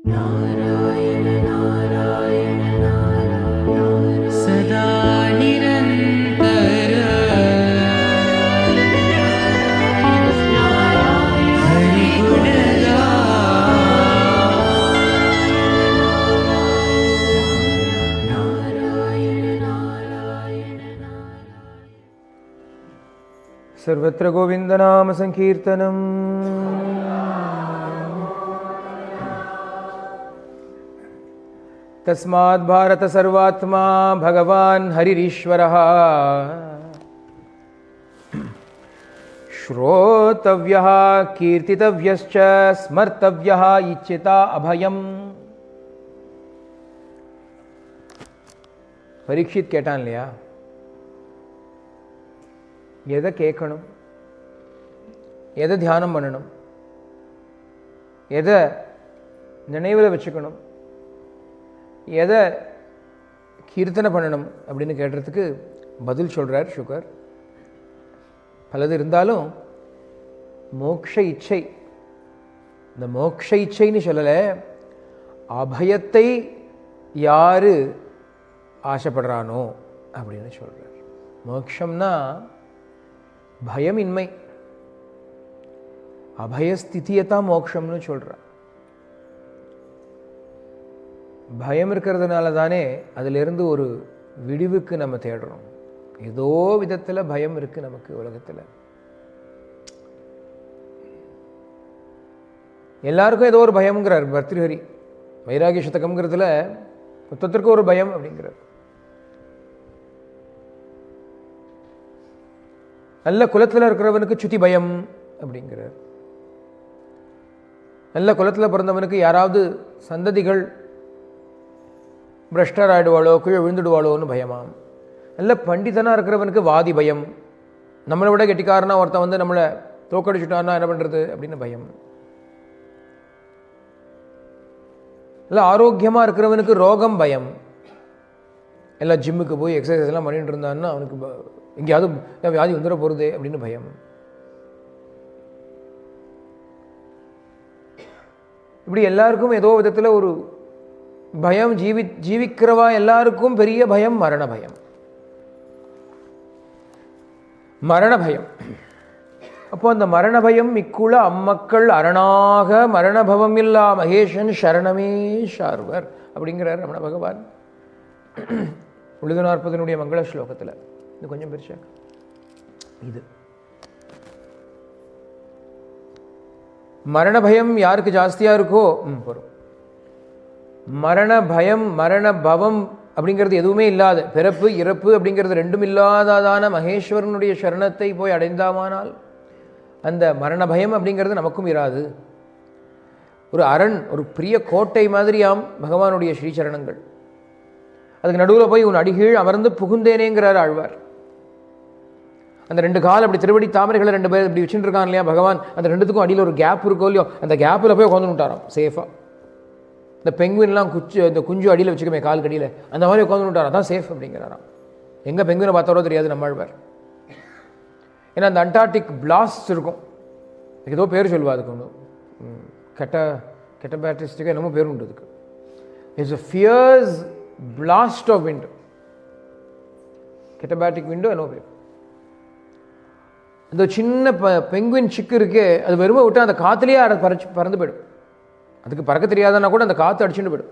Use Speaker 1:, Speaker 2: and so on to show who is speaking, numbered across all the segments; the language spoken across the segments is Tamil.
Speaker 1: நாராயண நாராயண நாராயண சதா நிரந்தர ஹரி குணகா நாராயண நாராயண
Speaker 2: सर्वत्र गोविन्दनाम संकीर्तनम्। तस्माद् भारत सर्वात्मा भगवान् हरिरीश्वरः श्रोतव्यः कीर्तितव्यश्च स्मर्तव्यः इच्छिता अभयम्। परीक्षित கேட்டான் இல்லையா, எதை கேட்கணும், எதை தியானம் பண்ணணும், எதை நினைவில் வச்சுக்கணும், எதை கீர்த்தனை பண்ணணும் அப்படின்னு கேட்டதுக்கு பதில் சொல்கிறார் சுகர். பலது இருந்தாலும் மோக்ஷ இச்சை, இந்த மோக்ஷ இச்சைன்னு சொல்லலை, அபயத்தை யார் ஆசைப்படுறானோ அப்படின்னு சொல்கிறார். மோக்ஷம்னா பயமின்மை, அபயஸ்திதியத்தான் மோக்ஷம்னு சொல்கிறார். பயம் இருக்கிறதுனால தானே அதிலிருந்து ஒரு விடிவுக்கு நம்ம தேடுறோம். ஏதோ விதத்தில் பயம் இருக்குது நமக்கு உலகத்தில். எல்லாருக்கும் ஏதோ ஒரு பயம்ங்கிறார் பர்திருஹரி. வைராகிய சதகம்ங்கிறதுல மொத்தத்திற்கு ஒரு பயம் அப்படிங்கிறார். நல்ல குலத்தில் இருக்கிறவனுக்கு சுத்தி பயம் அப்படிங்கிறார். நல்ல குலத்தில் பிறந்தவனுக்கு யாராவது சந்ததிகள் பிரஷ்டர் ஆகிடுவாளோ, கீழே விழுந்துடுவாளோன்னு பயமாம். நல்ல பண்டிதனாக இருக்கிறவனுக்கு வாதி பயம், நம்மளை விட கெட்டிக்காரனா ஒருத்தன் வந்து நம்மளை தோக்கடிச்சுட்டான்னா என்ன பண்ணுறது அப்படின்னு பயம். நல்ல ஆரோக்கியமாக இருக்கிறவனுக்கு ரோகம் பயம். எல்லாம் ஜிம்முக்கு போய் எக்ஸசைஸ் எல்லாம் பண்ணிட்டு இருந்தான்னா அவனுக்கு எங்கேயாவது வியாதி வந்துட போகிறது அப்படின்னு பயம். இப்படி எல்லாருக்கும் ஏதோ விதத்தில் ஒரு பயம். ஜீவிக்கிறவா எல்லாருக்கும் பெரிய பயம் மரண பயம். மரண பயம். அப்போ அந்த மரண பயம் மிக்குள அம்மக்கள் அரணாக மரணபவம் இல்லா மகேஷன் சரணமே சார்வர் அப்படிங்கிறார் ரமண பகவான் உழுது 40 மங்கள ஸ்லோகத்தில். இது கொஞ்சம் பெருசாக இது மரண பயம் யாருக்கு ஜாஸ்தியாக இருக்கோ போகிறோம். மரண பயம் மரண பவம் அப்படிங்கிறது எதுவுமே இல்லாத, பிறப்பு இறப்பு அப்படிங்கிறது ரெண்டும் இல்லாததான மகேஸ்வரனுடைய சரணத்தை போய் அடைந்தாமானால் அந்த மரண பயம் அப்படிங்கிறது நமக்கும் இராது. ஒரு அரண், ஒரு பிரிய கோட்டை மாதிரியாம் பகவானுடைய ஸ்ரீசரணங்கள். அதுக்கு நடுவில் போய் உன் அடிகீழ் அமர்ந்து புகுந்தேனேங்கிறார் ஆழ்வார். அந்த 2 கால் அப்படி திருவடி தாமரைகளை 2 பேர் இப்படி வச்சுட்டு இருக்கான் இல்லையா பகவான், அந்த 2த்துக்கும் அடியில் ஒரு கேப் இருக்கோ இல்லையோ, அந்த கேப்பில் போய் உட்காந்து விட்டாராம் சேஃபாக. இந்த பெங்குவின்லாம் இந்த குஞ்சு அடியில் வச்சுக்கமே கால் கடியில், அந்த மாதிரி உட்காந்து விட்டாராம், தான் சேஃப் அப்படிங்கிறாராம். எங்கே பெங்குவினை பார்த்தாரோ தெரியாது நம்மாழ்வார். ஏன்னா அந்த அண்டார்டிக் பிளாஸ்ட் இருக்கும், ஏதோ பேர் சொல்லுவா அதுக்கு ஒன்று, கெட்டபேட்டிஸ்டிக்காக என்னமோ பேர் உண்டு அதுக்கு. It's a fierce blast of wind, katabatic விண்டோ என்னோ பேர். அந்த சின்ன பெங்குவின் சிக்கு இருக்கே, அது வெறுமை விட்டு அந்த காற்றுலேயே அதை பறந்து போயிடும். அதுக்கு பறக்க தெரியாதன்னா கூட அந்த காற்று அடிச்சுட்டு போயிடும்.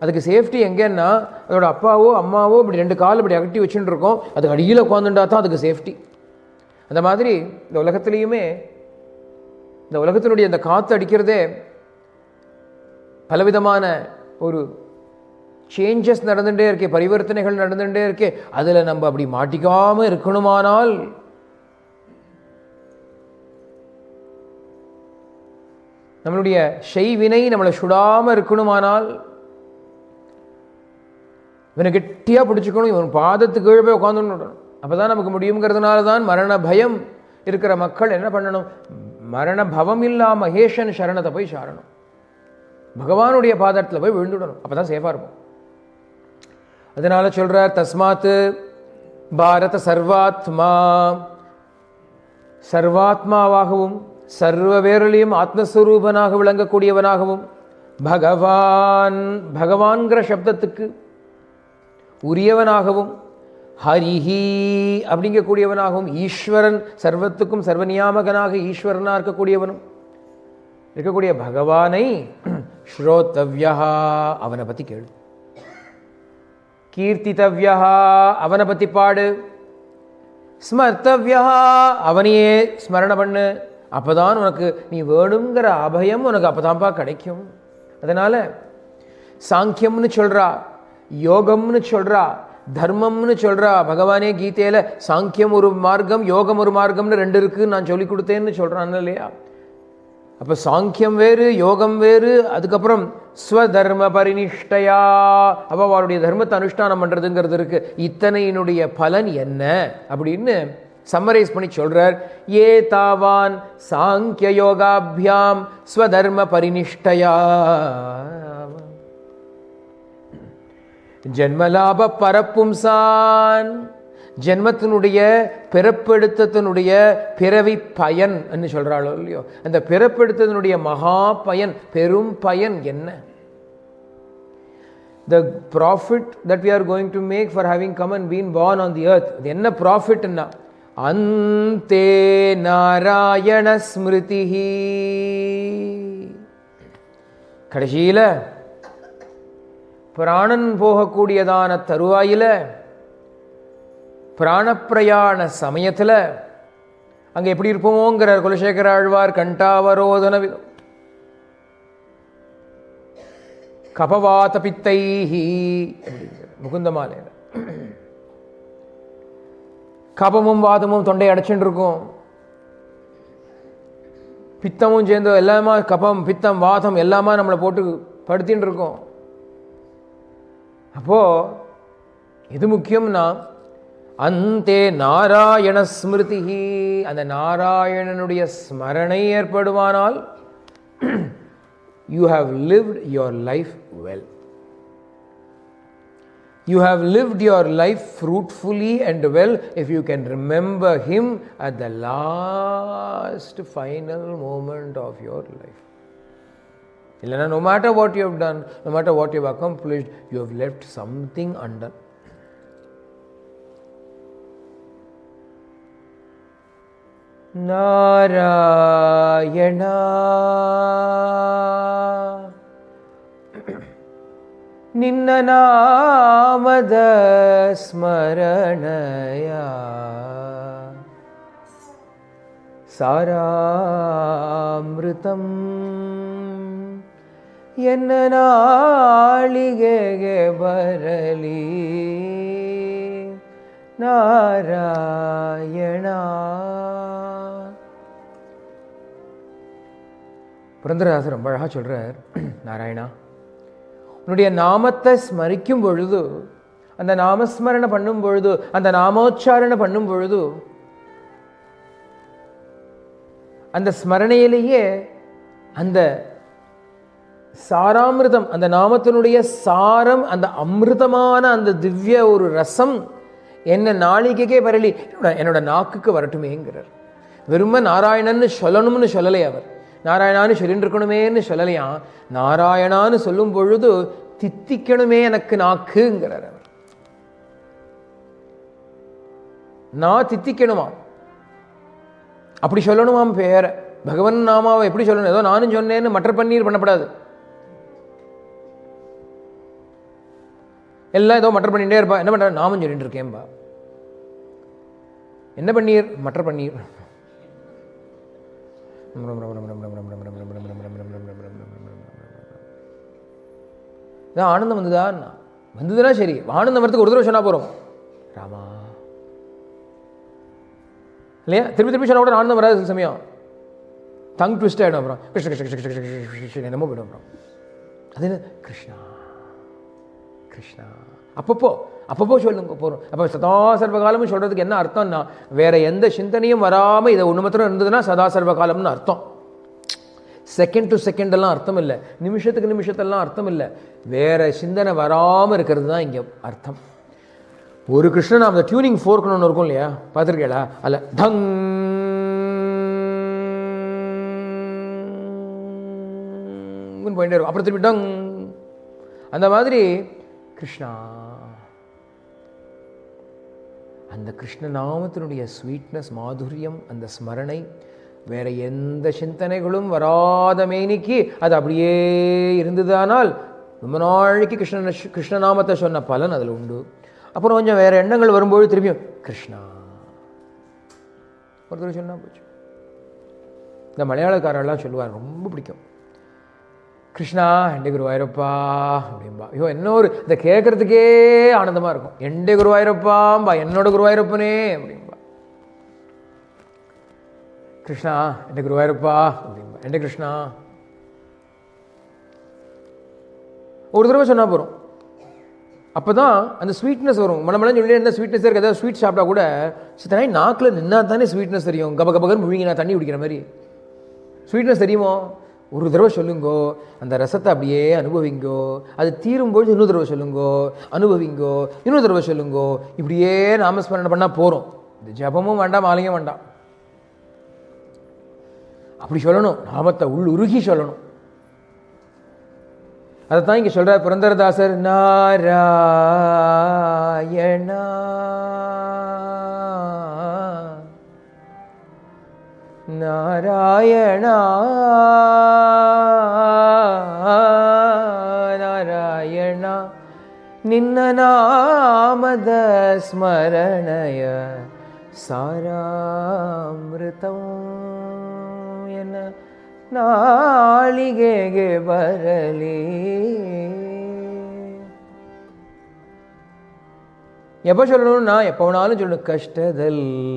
Speaker 2: அதுக்கு சேஃப்டி எங்கேன்னா அதோட அப்பாவோ அம்மாவோ இப்படி 2 கால் இப்படி அகட்டி வச்சுட்டு இருக்கோம், அதுக்கு அடியில் உட்காந்துட்டா தான் அதுக்கு சேஃப்டி. அந்த மாதிரி இந்த உலகத்துலேயுமே இந்த உலகத்தினுடைய அந்த காற்று அடிக்கிறதே பலவிதமான ஒரு சேஞ்சஸ் நடந்துகிட்டே இருக்கே, பரிவர்த்தனைகள் நடந்துகிட்டே இருக்கே. அதில் நம்ம அப்படி மாட்டிக்காமல் இருக்கணுமானால் நம்மளுடைய செய்வினை நம்மளை சுடாமல் இருக்கணுமானால் இவனை கெட்டியாக பிடிச்சிக்கணும், இவன் பாதத்துக்கு கீழே போய் உட்காந்துடணும். அப்போ தான் நமக்கு முடியுங்கிறதுனால தான் மரண பயம் இருக்கிற மக்கள் என்ன பண்ணணும், மரண பவம் இல்லா மகேஷன் சரணத்தை போய் சாரணும், பகவானுடைய பாதத்தில் போய் விழுந்துடணும். அப்போ தான் சேஃபாக இருக்கும். அதனால சொல்கிறார், தஸ்மாத் பாரத சர்வாத்மா, சர்வாத்மாவாகவும் சர்வ வேரலையும் ஆத்மஸ்வரூபனாக விளங்கக்கூடியவனாகவும் பகவான், பகவான்கிற சப்தத்துக்கு உரியவனாகவும், ஹரிஹி அப்படிங்கக்கூடியவனாகவும், ஈஸ்வரன் சர்வத்துக்கும் சர்வநியாமகனாக ஈஸ்வரனாக இருக்கக்கூடியவனும் இருக்கக்கூடிய பகவானை ஸ்ரோத்தவ்யா அவனை பற்றி கேளு, கீர்த்தித்தவ்யா அவனை பற்றி பாடு, ஸ்மர்த்தவ்யா அவனையே ஸ்மரண பண்ணு. அப்போதான் உனக்கு நீ வேணுங்கிற அபயம் உனக்கு அப்போதான்ப்பா கிடைக்கும். அதனால சாங்கியம்னு சொல்றா, யோகம்னு சொல்றா, தர்மம்னு சொல்றா. பகவானே கீதையில சாங்கியம் ஒரு மார்க்கம், யோகம் ஒரு மார்க்கம்னு ரெண்டு இருக்கு நான் சொல்லி கொடுத்தேன்னு சொல்றான் இல்லையா? அப்போ சாங்கியம் வேறு, யோகம் வேறு. அதுக்கப்புறம் ஸ்வதர்ம பரிநிஷ்டையா, அப்போ அவருடைய தர்மத்தை அனுஷ்டானம் பண்ணுறதுங்கிறது இருக்கு. இத்தனையினுடைய பலன் என்ன அப்படின்னு சம்மரைஸ் பண்ணி சொல்றார். ஏ தாவான் சாங்கிய யோகாபியாம் ஸ்வதர்ம பரிநிஷ்டையா ஜென்மலாப பரப்பும்சான், ஜென்மத்தினுடைய பிறப்பெடுத்தத்தினுடைய பிறவி பயன் என்று சொல்கிறாளோ இல்லையோ, அந்த பிறப்பெடுத்தத்தினுடைய மகா பயன், பெரும் பயன் என்ன? The profit that we are going to make for having come and been born on the earth, அது என்ன ப்ராஃபிட்னா, அந்தே நாராயண ஸ்மிருதிஹி, கடைசியில் பிராணன் போகக்கூடியதான தருவாயில, பிராணப்பிரயாண சமயத்தில் அங்கே எப்படி இருப்போமோங்கிறார் குலசேகர ஆழ்வார். கண்டாவரோதன விதம் கபவாத பித்தைஹி முகுந்தமாலையில் கபமும் வாதமும் தொண்டை அடைச்சுட்டு இருக்கும், பித்தமும் சேர்ந்து எல்லாமா கபம் பித்தம் வாதம் எல்லாமா நம்மளை போட்டு படுத்தின்னு இருக்கோம். அப்போ எது முக்கியம்னா அந்தே நாராயண ஸ்மிருதிஹி, அந்த நாராயணனுடைய ஸ்மரணை ஏற்படுவானால் you have lived your life well. You have lived your life fruitfully and well if you can remember him at the last final moment of your life. Illana, no matter what you have done, no matter what you have accomplished, you have left something undone. Narayana ನಿನ್ನ ನಾಮದ ಸ್ಮರಣಯ ಸಾರಾಮೃತಂ ಎನ್ನ ನಾಳಿಗೆಗೆ ಬರಲಿ ನಾರಾಯಣ. புரந்தரதாசர் ரொம்ப அழகாக சொல்கிறார், நாராயணா உன்னுடைய நாமத்தை ஸ்மரிக்கும் பொழுது, அந்த நாமஸ்மரணை பண்ணும் பொழுது, அந்த நாமோச்சாரணை பண்ணும் பொழுது, அந்த ஸ்மரணையிலேயே அந்த சாராமிருதம், அந்த நாமத்தினுடைய சாரம், அந்த அமிர்தமான அந்த திவ்ய ஒரு ரசம் என்ன நாளிகைக்கே வரலி, என்னோட நாக்குக்கு வரட்டுமேங்கிறார். வெறும நாராயணன்னு சொல்லணும்னு சொல்லலை அவர், நாராயணான்னு சொல்லிட்டு இருக்கணுமேன்னு சொல்லலையா, நாராயணான்னு சொல்லும் பொழுது தித்திக்கணுமே எனக்கு நாக்குங்கிறார் அவர். நான் தித்திக்கணுமா, அப்படி சொல்லணுமாம் பேர. பகவன் நாமாவை எப்படி சொல்லணும், ஏதோ நானும் சொன்னேன்னு மட்டர் பன்னீர் பண்ணப்படாது. எல்லாம் ஏதோ மட்டர் பண்ணிட்டே இருப்பா, என்ன பண்ற, நாமும் சொல்லிட்டு இருக்கேன்பா. என்ன பன்னீர், மட்டர் பன்னீர். ஆனந்தம் வந்ததுன்னா சரி, ஆனந்தம் வரத்துக்கு ஒரு தடவை சொன்னா போறோம் ராமா இல்லையா, திருப்பி திருப்பி சொன்னா கூட ஆனந்தம் வராது. சில சமயம் டங் ட்விஸ்ட் ஆகிடும், அப்புறம் கிருஷ்ண கிருஷ்ண கிருஷ்ண கிருஷ்ண கிருஷ்ண என்னமோ போயிடும். அப்புறம் அது என்ன கிருஷ்ணா கிருஷ்ணா அப்பப்போ சொல்லுங்க போகிறோம். அப்போ சதா சர்வகாலமும் சொல்கிறதுக்கு என்ன அர்த்தம்னா, வேற எந்த சிந்தனையும் வராமல் இதை ஒன்று மாத்திரம் இருந்ததுன்னா சதா சர்வகாலம்னு அர்த்தம். செகண்ட் டு செகண்ட் எல்லாம் அர்த்தம் இல்லை, நிமிஷத்துக்கு நிமிஷத்தெல்லாம் அர்த்தம் இல்லை, வேற சிந்தனை வராமல் இருக்கிறது தான் இங்கே அர்த்தம். ஒரு கிருஷ்ணன் அந்த டியூனிங் ஃபோர்க்னு ஒன்று இருக்கும் இல்லையா, பார்த்துருக்கீங்களா? அல்ல தங் போயிட்டே இருக்கும். அப்புறம் திருப்பி டங். அந்த மாதிரி கிருஷ்ணா, அந்த கிருஷ்ண நாமத்தினுடைய ஸ்வீட்னஸ், மாதுரியம், அந்த ஸ்மரணை வேற எந்த சிந்தனைகளும் வராத மேனிக்கு அது அப்படியே இருந்ததானால் ரொம்ப நாளைக்கு கிருஷ்ணநாமத்தை சொன்ன பலன் அதில் உண்டு. அப்புறம் கொஞ்சம் வேற எண்ணங்கள் வரும்போது திரும்பியும் கிருஷ்ணா ஒருத்தர் சொன்னா போச்சு. இந்த மலையாளக்காரெல்லாம் சொல்லுவார், ரொம்ப பிடிக்கும், கிருஷ்ணா எண்டே குருவாயூரப்பா அப்படின்பா. ஐயோ என்ன ஒரு இதை கேட்கறதுக்கே ஆனந்தமாக இருக்கும். எண்டே குருவாயூரப்பாம்பா, என்னோட குருவாயூரப்பனே அப்படின்பா. கிருஷ்ணா எண்டே குருவாயூரப்பா அப்படின்பா, எண்டே கிருஷ்ணா. ஒரு தடவை சொன்னால் போகிறோம், அப்போ தான் அந்த ஸ்வீட்னஸ் வரும். மனமெல்லாம் சொல்லி என்ன ஸ்வீட்னஸ் இருக்குது, ஏதாவது ஸ்வீட் சாப்பிட்டா கூட சித்தனை நாக்கில் நின்னா தானே ஸ்வீட்னஸ் தெரியும். கப கபகன்னு முழுங்கி நான் தண்ணி குடிக்கிற மாதிரி ஸ்வீட்னஸ் தெரியுமோ? ஒரு தடவை சொல்லுங்கோ, அந்த ரசத்தை அப்படியே அனுபவிங்கோ. அது தீரும்போது இன்னொரு தடவை சொல்லுங்கோ, அனுபவிங்கோ, இன்னொரு தடவை சொல்லுங்கோ. இப்படியே நாமஸ்மரணை பண்ணால் போகிறோம். இந்த ஜபமும் வேண்டாம், மாலையும் வேண்டாம். அப்படி சொல்லணும், நாமத்தை உருகி சொல்லணும். அதைத்தான் இங்கே சொல்கிறார் புரந்தரதாசர். நாராயணா நாராயணா நாராயண ನಿನ್ನ ನಾಮದ ಸ್ಮರಣಯ ಸಾರಾಮೃತಂ ಎನ್ನ ನಾಳಿಗೆಗೆ ಬರಲಿ. எப்போ சொல்லணும்னா எப்போ வேணாலும் சொல்லணும். கஷ்டதல்லிரலி,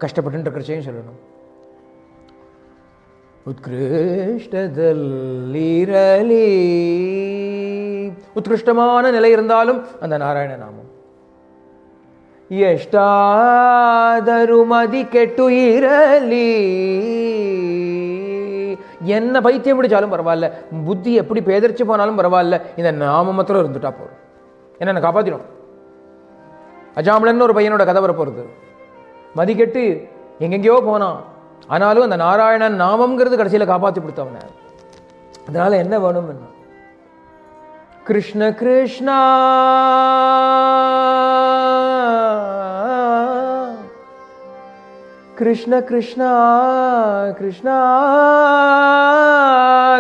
Speaker 2: கஷ்டப்பட்டு இருக்கிறச்சையும் சொல்லணும். உத்கிருஷ்டதல்லிரலி, உத்கிருஷ்டமான நிலை இருந்தாலும் அந்த நாராயண நாமம். எஷ்டாದರೂ மதி கெட்டு இரலி, என்ன பைத்தியம் பிடிச்சாலும் பரவாயில்ல, புத்தி எப்படி பேதர்ச்சி போனாலும் பரவாயில்ல, இந்த நாமம் மாத்திரம் இருந்துட்டா போதும். என்ன காப்பாற்றிடும். அஜாமலன்னு ஒரு பையனோட கதை வர போகிறது. மதிக்கெட்டு எங்கெங்கேயோ போனான், ஆனாலும் அந்த நாராயணன் நாமம்ங்கிறது கடைசியில் காப்பாற்றி கொடுத்தவன. அதனால என்ன வேணும்? கிருஷ்ண கிருஷ்ணா கிருஷ்ண கிருஷ்ணா கிருஷ்ணா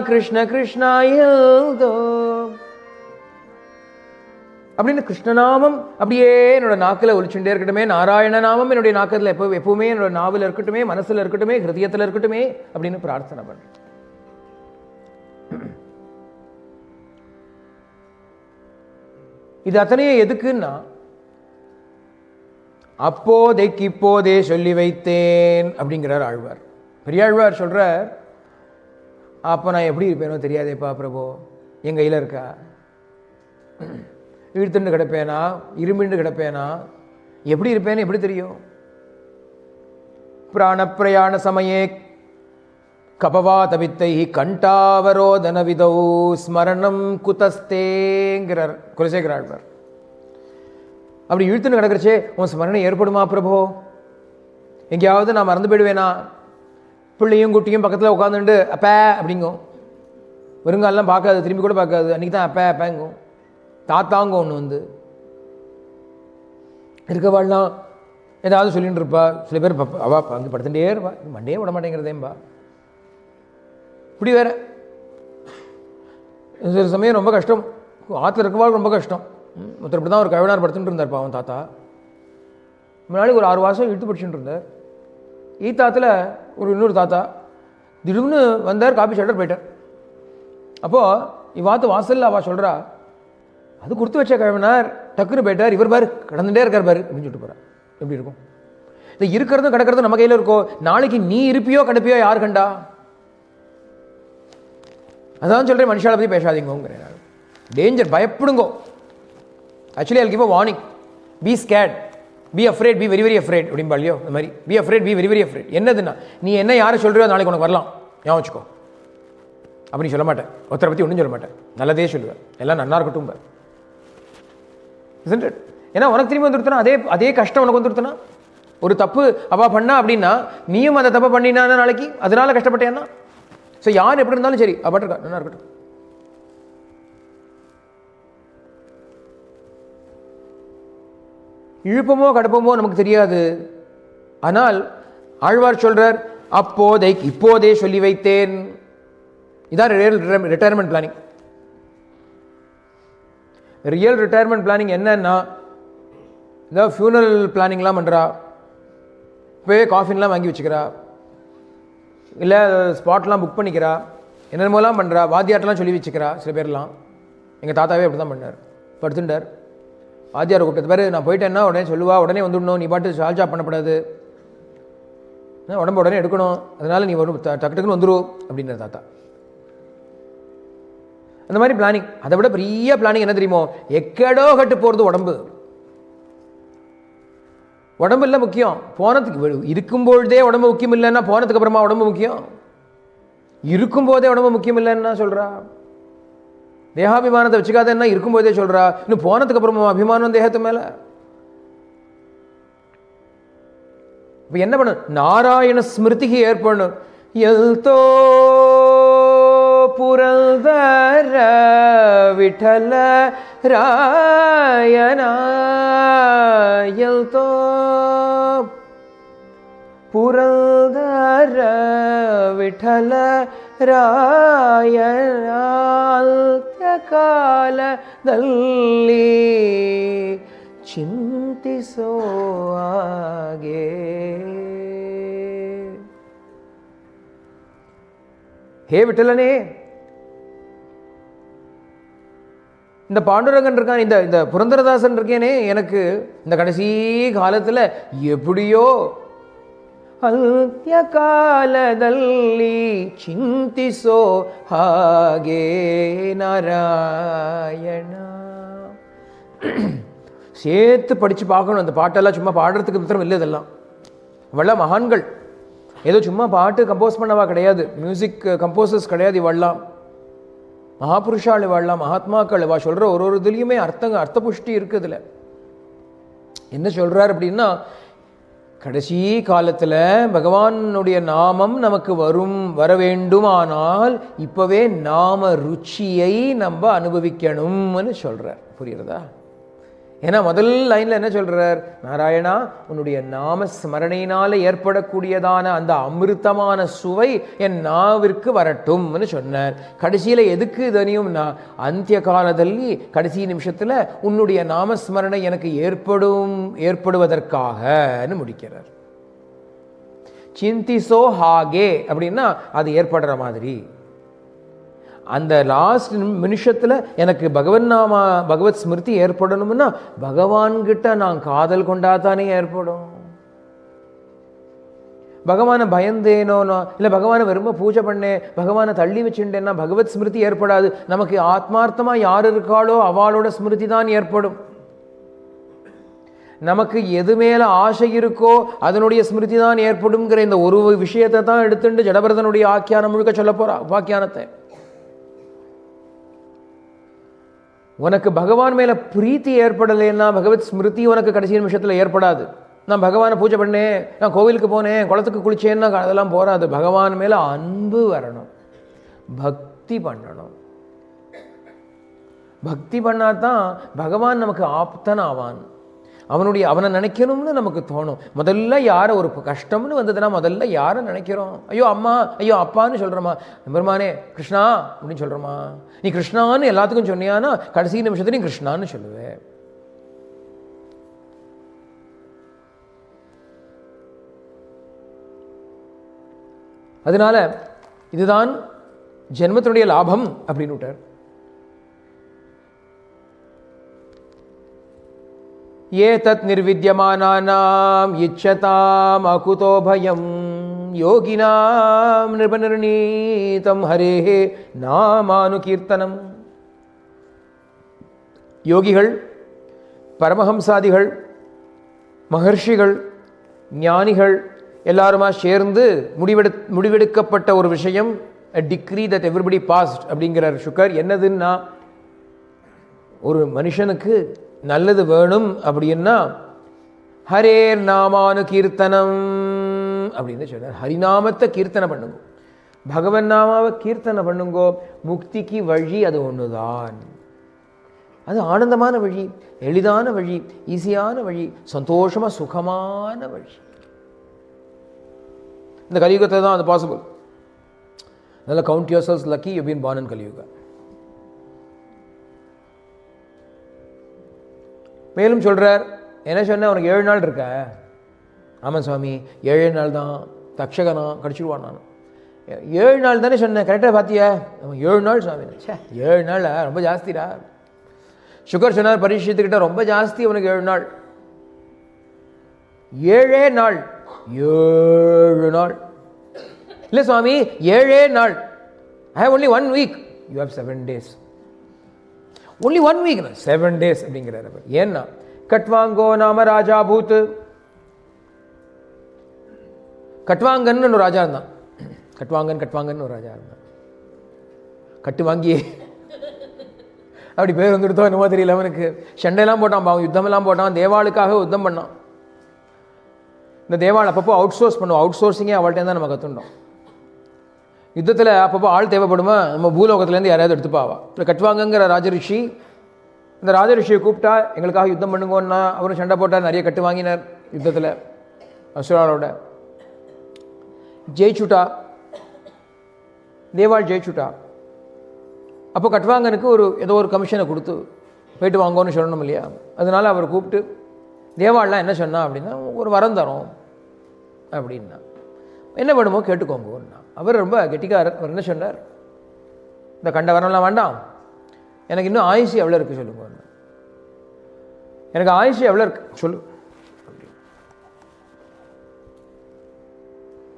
Speaker 2: கிருஷ்ண கிருஷ்ணா எல்தோ அப்படின்னு கிருஷ்ணநாமம் அப்படியே என்னோட நாக்கில் ஒலிச்சுட்டே இருக்கட்டுமே. நாராயண நாமம் என்னுடைய நாக்கத்தில் எப்பவுமே என்னோட நாவில் இருக்கட்டுமே, மனசில் இருக்கட்டுமே, ஹிருதயத்தில் இருக்கட்டுமே அப்படின்னு பிரார்த்தனை பண்ண. இது அத்தனையே எதுக்குன்னா, அப்போதைக்கு இப்போதே சொல்லி வைத்தேன் அப்படிங்கிறார் ஆழ்வார். பெரியாழ்வார் சொல்றார், அப்போ நான் எப்படி இருப்பேனோ தெரியாதேப்பா பிரபு, என் கையில் இருக்கா? இழுத்துண்டு கிடப்பேனா, இருமிண்டு கிடப்பேனா, எப்படி இருப்பேன்னு எப்படி தெரியும்? பிராணப்பிரயாண சமயே கபவாதவித்தை கண்டாவரோதன விதௌ ஸ்மரணம் குதஸ்தேங்கிறார் குலசேகர ஆழ்வார். அப்படி இழுத்துன்னு கிடக்கிறச்சே உன் ஸ்மரணை ஏற்படுமா பிரபோ? எங்கேயாவது நான் மறந்து போயிடுவேனா? பிள்ளையும் குட்டியும் பக்கத்தில் உட்காந்துட்டு அப்பே அப்படிங்கும். வருங்காலெலாம் பார்க்காது, திரும்பி கூட பார்க்காது. அன்றைக்கி தான் அப்பே அப்பேங்கும். தாத்தாங்க ஒன்று வந்து இருக்கவாள்லாம் ஏதாவது சொல்லிட்டு இருப்பா. சில பேர் அவா அங்கே படுத்துட்டே இருப்பா, மண்டே விட மாட்டேங்கிறதேம்பா. இப்படி வேற சில சமயம் ரொம்ப கஷ்டம். ஆற்றுல இருக்கவாள் ரொம்ப கஷ்டம். ஒருத்தர் இப்படி தான் ஒரு கவினார் படுத்துட்டு இருந்தார்ப்பா. அவன் தாத்தா முன்னாடி ஒரு 6 மாதம் இழுத்து படிச்சுட்டு இருந்தார். ஈத்தாத்தில் ஒரு இன்னொரு தாத்தா திடீர்னு வந்தார், காப்பி ஷட்டர் போயிட்டார். அப்போது இவ்வாத்து வாசலில் அவள் சொல்கிறா, அது கொடுத்து வச்ச கவினார் டக்குன்னு போயிட்டார், இவர் பாரு கடந்துட்டே இருக்கார் பாரு அப்படின்னு சொல்லிட்டு போகிறார். எப்படி இருக்கும்? இது இருக்கிறதும் கிடக்கிறதும் நம்ம கையில் இருக்கோ? நாளைக்கு நீ இருப்பியோ கிடப்பியோ யார் கண்டா? அதான் சொல்கிறேன், மனுஷாலை பற்றி பேசாதீங்கிறேன். டேஞ்சர், பயப்படுங்கோ. Actually I will give a warning. Be scared, be afraid, be very very afraid அப்படின்பா இல்லையோ? இந்த மாதிரி be afraid, be very very afraid. என்னதுன்னா, நீ என்ன யாரை சொல்கிறியோ நாளைக்கு உனக்கு வரலாம், ஞாபகம் வச்சுக்கோ. அப்படி சொல்ல மாட்டேன், ஒருத்தரை பற்றி ஒன்றும் சொல்ல மாட்டேன், நல்லதே சொல்லுவேன், எல்லாம் நல்லா இருக்கட்டும் பார். ஏன்னா உனக்கு திரும்பி வந்துருத்தனா அதே கஷ்டம் உனக்கு வந்துருத்தனா. ஒரு தப்பு அவள் பண்ணா அப்படின்னா நீயும் அந்த தப்பை பண்ணினா நாளைக்கு அதனால கஷ்டப்பட்டேன்னா ஸோ யார் எப்படி இருந்தாலும் சரி இருக்கா, நல்லா இருக்கட்டும். இழுப்பமோ கடுப்பமோ நமக்கு தெரியாது. ஆனால் ஆழ்வார் சொல்றார், இப்போதே சொல்லி வைத்தேன். இதான் retirement planning. Real retirement planning என்னன்னா, இதாவது ஃபியூனரல் பிளானிங்லாம் பண்ணுறா, இப்போவே காஃபின்லாம் வாங்கி வச்சுக்கிறா, இல்லை ஸ்பாட்லாம் புக் பண்ணிக்கிறா, என்னென்னமோலாம் பண்ணுறா, வாத்தியாட்டெலாம் சொல்லி வச்சுக்கிறா. சில பேர்லாம் எங்கள் தாத்தாவே அப்படி தான் பண்ணார். படுத்துட்டார், வாத்தியாரை கூப்பிட்டது பேர் நான் போயிட்டேன்னா உடனே சொல்லுவா, உடனே வந்துடணும், நீ பாட்டு சால்ஜா பண்ணப்படாது, உடம்பு உடனே எடுக்கணும், அதனால் நீ வரும் டக்கு டக்குன்னு வந்துடும் அப்படின்ற தாத்தா. அந்த மாதிரி பிளானிங். அதை விட பெரிய பிளானிங் என்ன தெரியுமோ, எக்கடோ கட்டு போகிறது உடம்பு. உடம்பு இல்லை முக்கியம், போனதுக்கு இருக்கும்பொழுதே உடம்பு முக்கியம் இல்லைன்னா போனதுக்கு அப்புறமா உடம்பு முக்கியம். இருக்கும்போதே உடம்பு முக்கியம் இல்லைன்னா சொல்கிறா. தேகாபிமானத்தை வச்சுக்காதன்னா இருக்கும்போதே சொல்கிறா, இன்னும் போனதுக்கு அப்புறமா அபிமானம் தேகத்து மேலே. இப்போ என்ன பண்ண, நாராயண ஸ்மிருதிக்கு ஏற்படணும். எல்தோ புரந்தர விட்டல ராயணா, எல்தோ புரந்தர விட்டல ರಾಯಣ ಕಾಲದಲ್ಲಿ ಚಿಂತಿಸೋ ಹಾಗೆ. ஹே விட்டலனே, இந்த பாண்டுரங்கன் இருக்கான், இந்த புரந்தரதாசன் இருக்கேனே, எனக்கு இந்த கடைசி காலத்தில் எப்படியோ ಅಂತ್ಯ ಕಾಲದಲ್ಲಿ ಚಿಂತಿಸೋ ಹಾಗೆ ನಾರಾಯಣ. சேர்த்து படித்து பார்க்கணும். அந்த பாட்டெல்லாம் சும்மா பாடுறதுக்கு மாத்திரம் இல்லை, இதெல்லாம் இவெல்லாம் மகான்கள். ஏதோ சும்மா பாட்டு கம்போஸ் பண்ணவா கிடையாது, மியூசிக் கம்போசர்ஸ் கிடையாது. இவெல்லாம் மகாபுருஷாள், இவெல்லாம் மகாத்மாக்கள். இவா சொல்கிற ஒரு இதுலேயுமே அர்த்த புஷ்டி இருக்குது. இதில் என்ன சொல்கிறார் அப்படின்னா, கடைசி காலத்தில் பகவானுடைய நாமம் நமக்கு வர வேண்டுமானால் இப்போவே நாம ருச்சியை நம்ம அனுபவிக்கணும்னு சொல்கிறார். புரியுறதா? ஏன்னா முதல் லைனில் என்ன சொல்கிறார், நாராயணா உன்னுடைய நாம ஸ்மரணையினால் ஏற்படக்கூடியதான அந்த அமிர்தமான சுவை என் நாவிற்கு வரட்டும்னு சொன்னார். கடைசியில் எதுக்கு தனியும்னா, அந்திய காலದಲ್ಲಿ கடைசி நிமிஷத்தில் உன்னுடைய நாமஸ்மரணை எனக்கு ஏற்படுவதற்காகன்னு முடிக்கிறார். சிந்திசோ ஹாகே அப்படின்னா அது ஏற்படுற மாதிரி. அந்த லாஸ்ட் நிமிஷத்தில் எனக்கு பகவத் ஸ்மிருதி ஏற்படணும்னா பகவான்கிட்ட நான் காதல் கொண்டாதானே ஏற்படும். பகவானை பயந்தேனோனோ இல்லை பகவானை வெறும் பூஜை பண்ணேன், பகவானை தள்ளி வச்சுட்டேன்னா பகவத் ஸ்மிருதி ஏற்படாது. நமக்கு ஆத்மார்த்தமாக யார் இருக்காளோ அவளோட ஸ்மிருதி தான் ஏற்படும். நமக்கு எது மேலே ஆசை இருக்கோ அதனுடைய ஸ்மிருதி தான் ஏற்படுங்கிற இந்த ஒரு விஷயத்தை தான் எடுத்துட்டு ஜடபரதனுடைய ஆக்கியானம் முழுக்க சொல்ல போறா. உபாக்கியானத்தை உனக்கு பகவான் மேலே பிரீத்தி ஏற்படலைன்னா பகவத் ஸ்மிருதி உனக்கு கடைசி நிமிஷத்தில் ஏற்படாது. நான் பகவானை பூஜை பண்ணேன், நான் கோவிலுக்கு போனேன், குளத்துக்கு குளிச்சேன்னா அதெல்லாம் போகாது. பகவான் மேலே அன்பு வரணும், பக்தி பண்ணணும். பக்தி பண்ணாதான் பகவான் நமக்கு ஆப்தன் ஆவான். அவனை நினைக்கணும்னு நமக்கு தோணும். முதல்ல யாரை ஒரு கஷ்டம்னு வந்ததுன்னா முதல்ல யாரை நினைக்கிறோம்? ஐயோ அம்மா, ஐயோ அப்பான்னு சொல்கிறோமா? பெருமானே கிருஷ்ணா அப்படின்னு சொல்கிறோமா? நீ கிருஷ்ணான்னு எல்லாத்துக்கும் சொன்னியானா கடைசி நிமிஷத்துல நீ கிருஷ்ணான்னு சொல்லுவேன். அதனால இதுதான் ஜென்மத்தினுடைய லாபம் அப்படின்னு விட்டார். ஏதத் நிர்வித்யமானானாம் இச்சதாம் அகுதோ பயம் யோகினாம் நிர்பநிர்ணீதம் ஹரேஹே நாமானுகீர்த்தனம். யோகிகள், பரமஹம்சாதிகள், மகர்ஷிகள், ஞானிகள் எல்லாருமா சேர்ந்து முடிவெடுக்கப்பட்ட ஒரு விஷயம், a decree that everybody passed அப்படிங்கிறார் சுக்கர். என்னதுன்னா, ஒரு மனுஷனுக்கு நல்லது வேணும் அப்படின்னா ஹரேர் நாமானு கீர்த்தனம் அப்படின்னு சொன்னார். ஹரிநாமத்தை கீர்த்தனை பண்ணுங்க. பகவன் நாமாவை கீர்த்தனை பண்ணுங்கோ. முக்திக்கு வழி அது ஒண்ணுதான். அது ஆனந்தமான வழி, எளிதான வழி, ஈஸியான வழி, சந்தோஷமா சுகமான வழி. இந்த கலியுகத்தை தான் அது பாசிபிள். அதனால count yourselves lucky you been born in Kaliyuga. மேலும் சொல்றார், என்ன சொன்ன, உனக்கு 7 நாள் இருக்க. ஆமாம் சுவாமி, 7 நாள் தான். தக்ஷகனா கடிச்சிடுவான். நான் 7 நாள் தானே சொன்னேன், கரெக்டாக பார்த்தியா? 7 நாள் சுவாமி. 7 நாள் ரொம்ப ஜாஸ்திடா. சுகர் சொன்னார் பரீட்சித்துக்கிட்ட, ரொம்ப ஜாஸ்தி உனக்கு 7 நாள். 7 நாள் 7 நாள் இல்லை சுவாமி, 7 நாள். I have only 1 week. You have 7 days. Only 1 week, 7 days அப்படிங்கிறார் அவர். ஏன்னா கட்வாங்கோ நாம ராஜா பூத். கட்வாங்கன்னு ஒரு ராஜா இருந்தான். கட்வாங்கன்னு ஒரு ராஜா இருந்தான். கட்டு வாங்கி அப்படி பேர் வந்துடுத்தோ என்னமோ தெரியல. அவனுக்கு சண்டையெல்லாம் போட்டான், பாவம் யுத்தமெல்லாம் போட்டான், தேவாளுக்காக யுத்தம் பண்ணான். இந்த தேவாள் அப்பப்போ அவுட் சோர்ஸ் பண்ணுவோம். அவுட் சோர்ஸிங்கே அவள்கிட்ட தான் நம்ம கற்றுண்டோம். யுத்தத்தில் அப்பப்போ ஆள் தேவைப்படுமா, நம்ம பூலோகத்துலேருந்து யாராவது எடுத்துப்பாவா. இப்போ கட்டுவாங்கங்கிற ராஜரிஷி, இந்த ராஜரிஷியை கூப்பிட்டா எங்களுக்காக யுத்தம் பண்ணுங்கன்னா அவரும் சண்டை போட்டார், நிறைய கட்டு வாங்கினார் யுத்தத்தில் அசுராளோட. ஜெயிச்சுட்டா, தேவாள் ஜெயிச்சுட்டா. அப்போ கட்வாங்கனுக்கு ஏதோ ஒரு கமிஷனை கொடுத்து போயிட்டு வாங்கன்னு சொல்லணும் இல்லையா. அதனால அவர் கூப்பிட்டு, தேவாள்லாம் என்ன சொன்னா அப்படின்னா, ஒரு வரம் தரோம் அப்படின்னா, என்ன வேணுமோ கேட்டுக்கோங்கன்னா. அவர் ரொம்ப கெட்டிக்காரர். அவர் என்ன சொன்னார், இந்த கண்ட வரம்லாம் வேண்டாம், எனக்கு இன்னும் ஆயுசு எவ்வளோ இருக்குது சொல்லுங்க. எனக்கு ஆயுசு எவ்வளோ இருக்கு சொல்லு.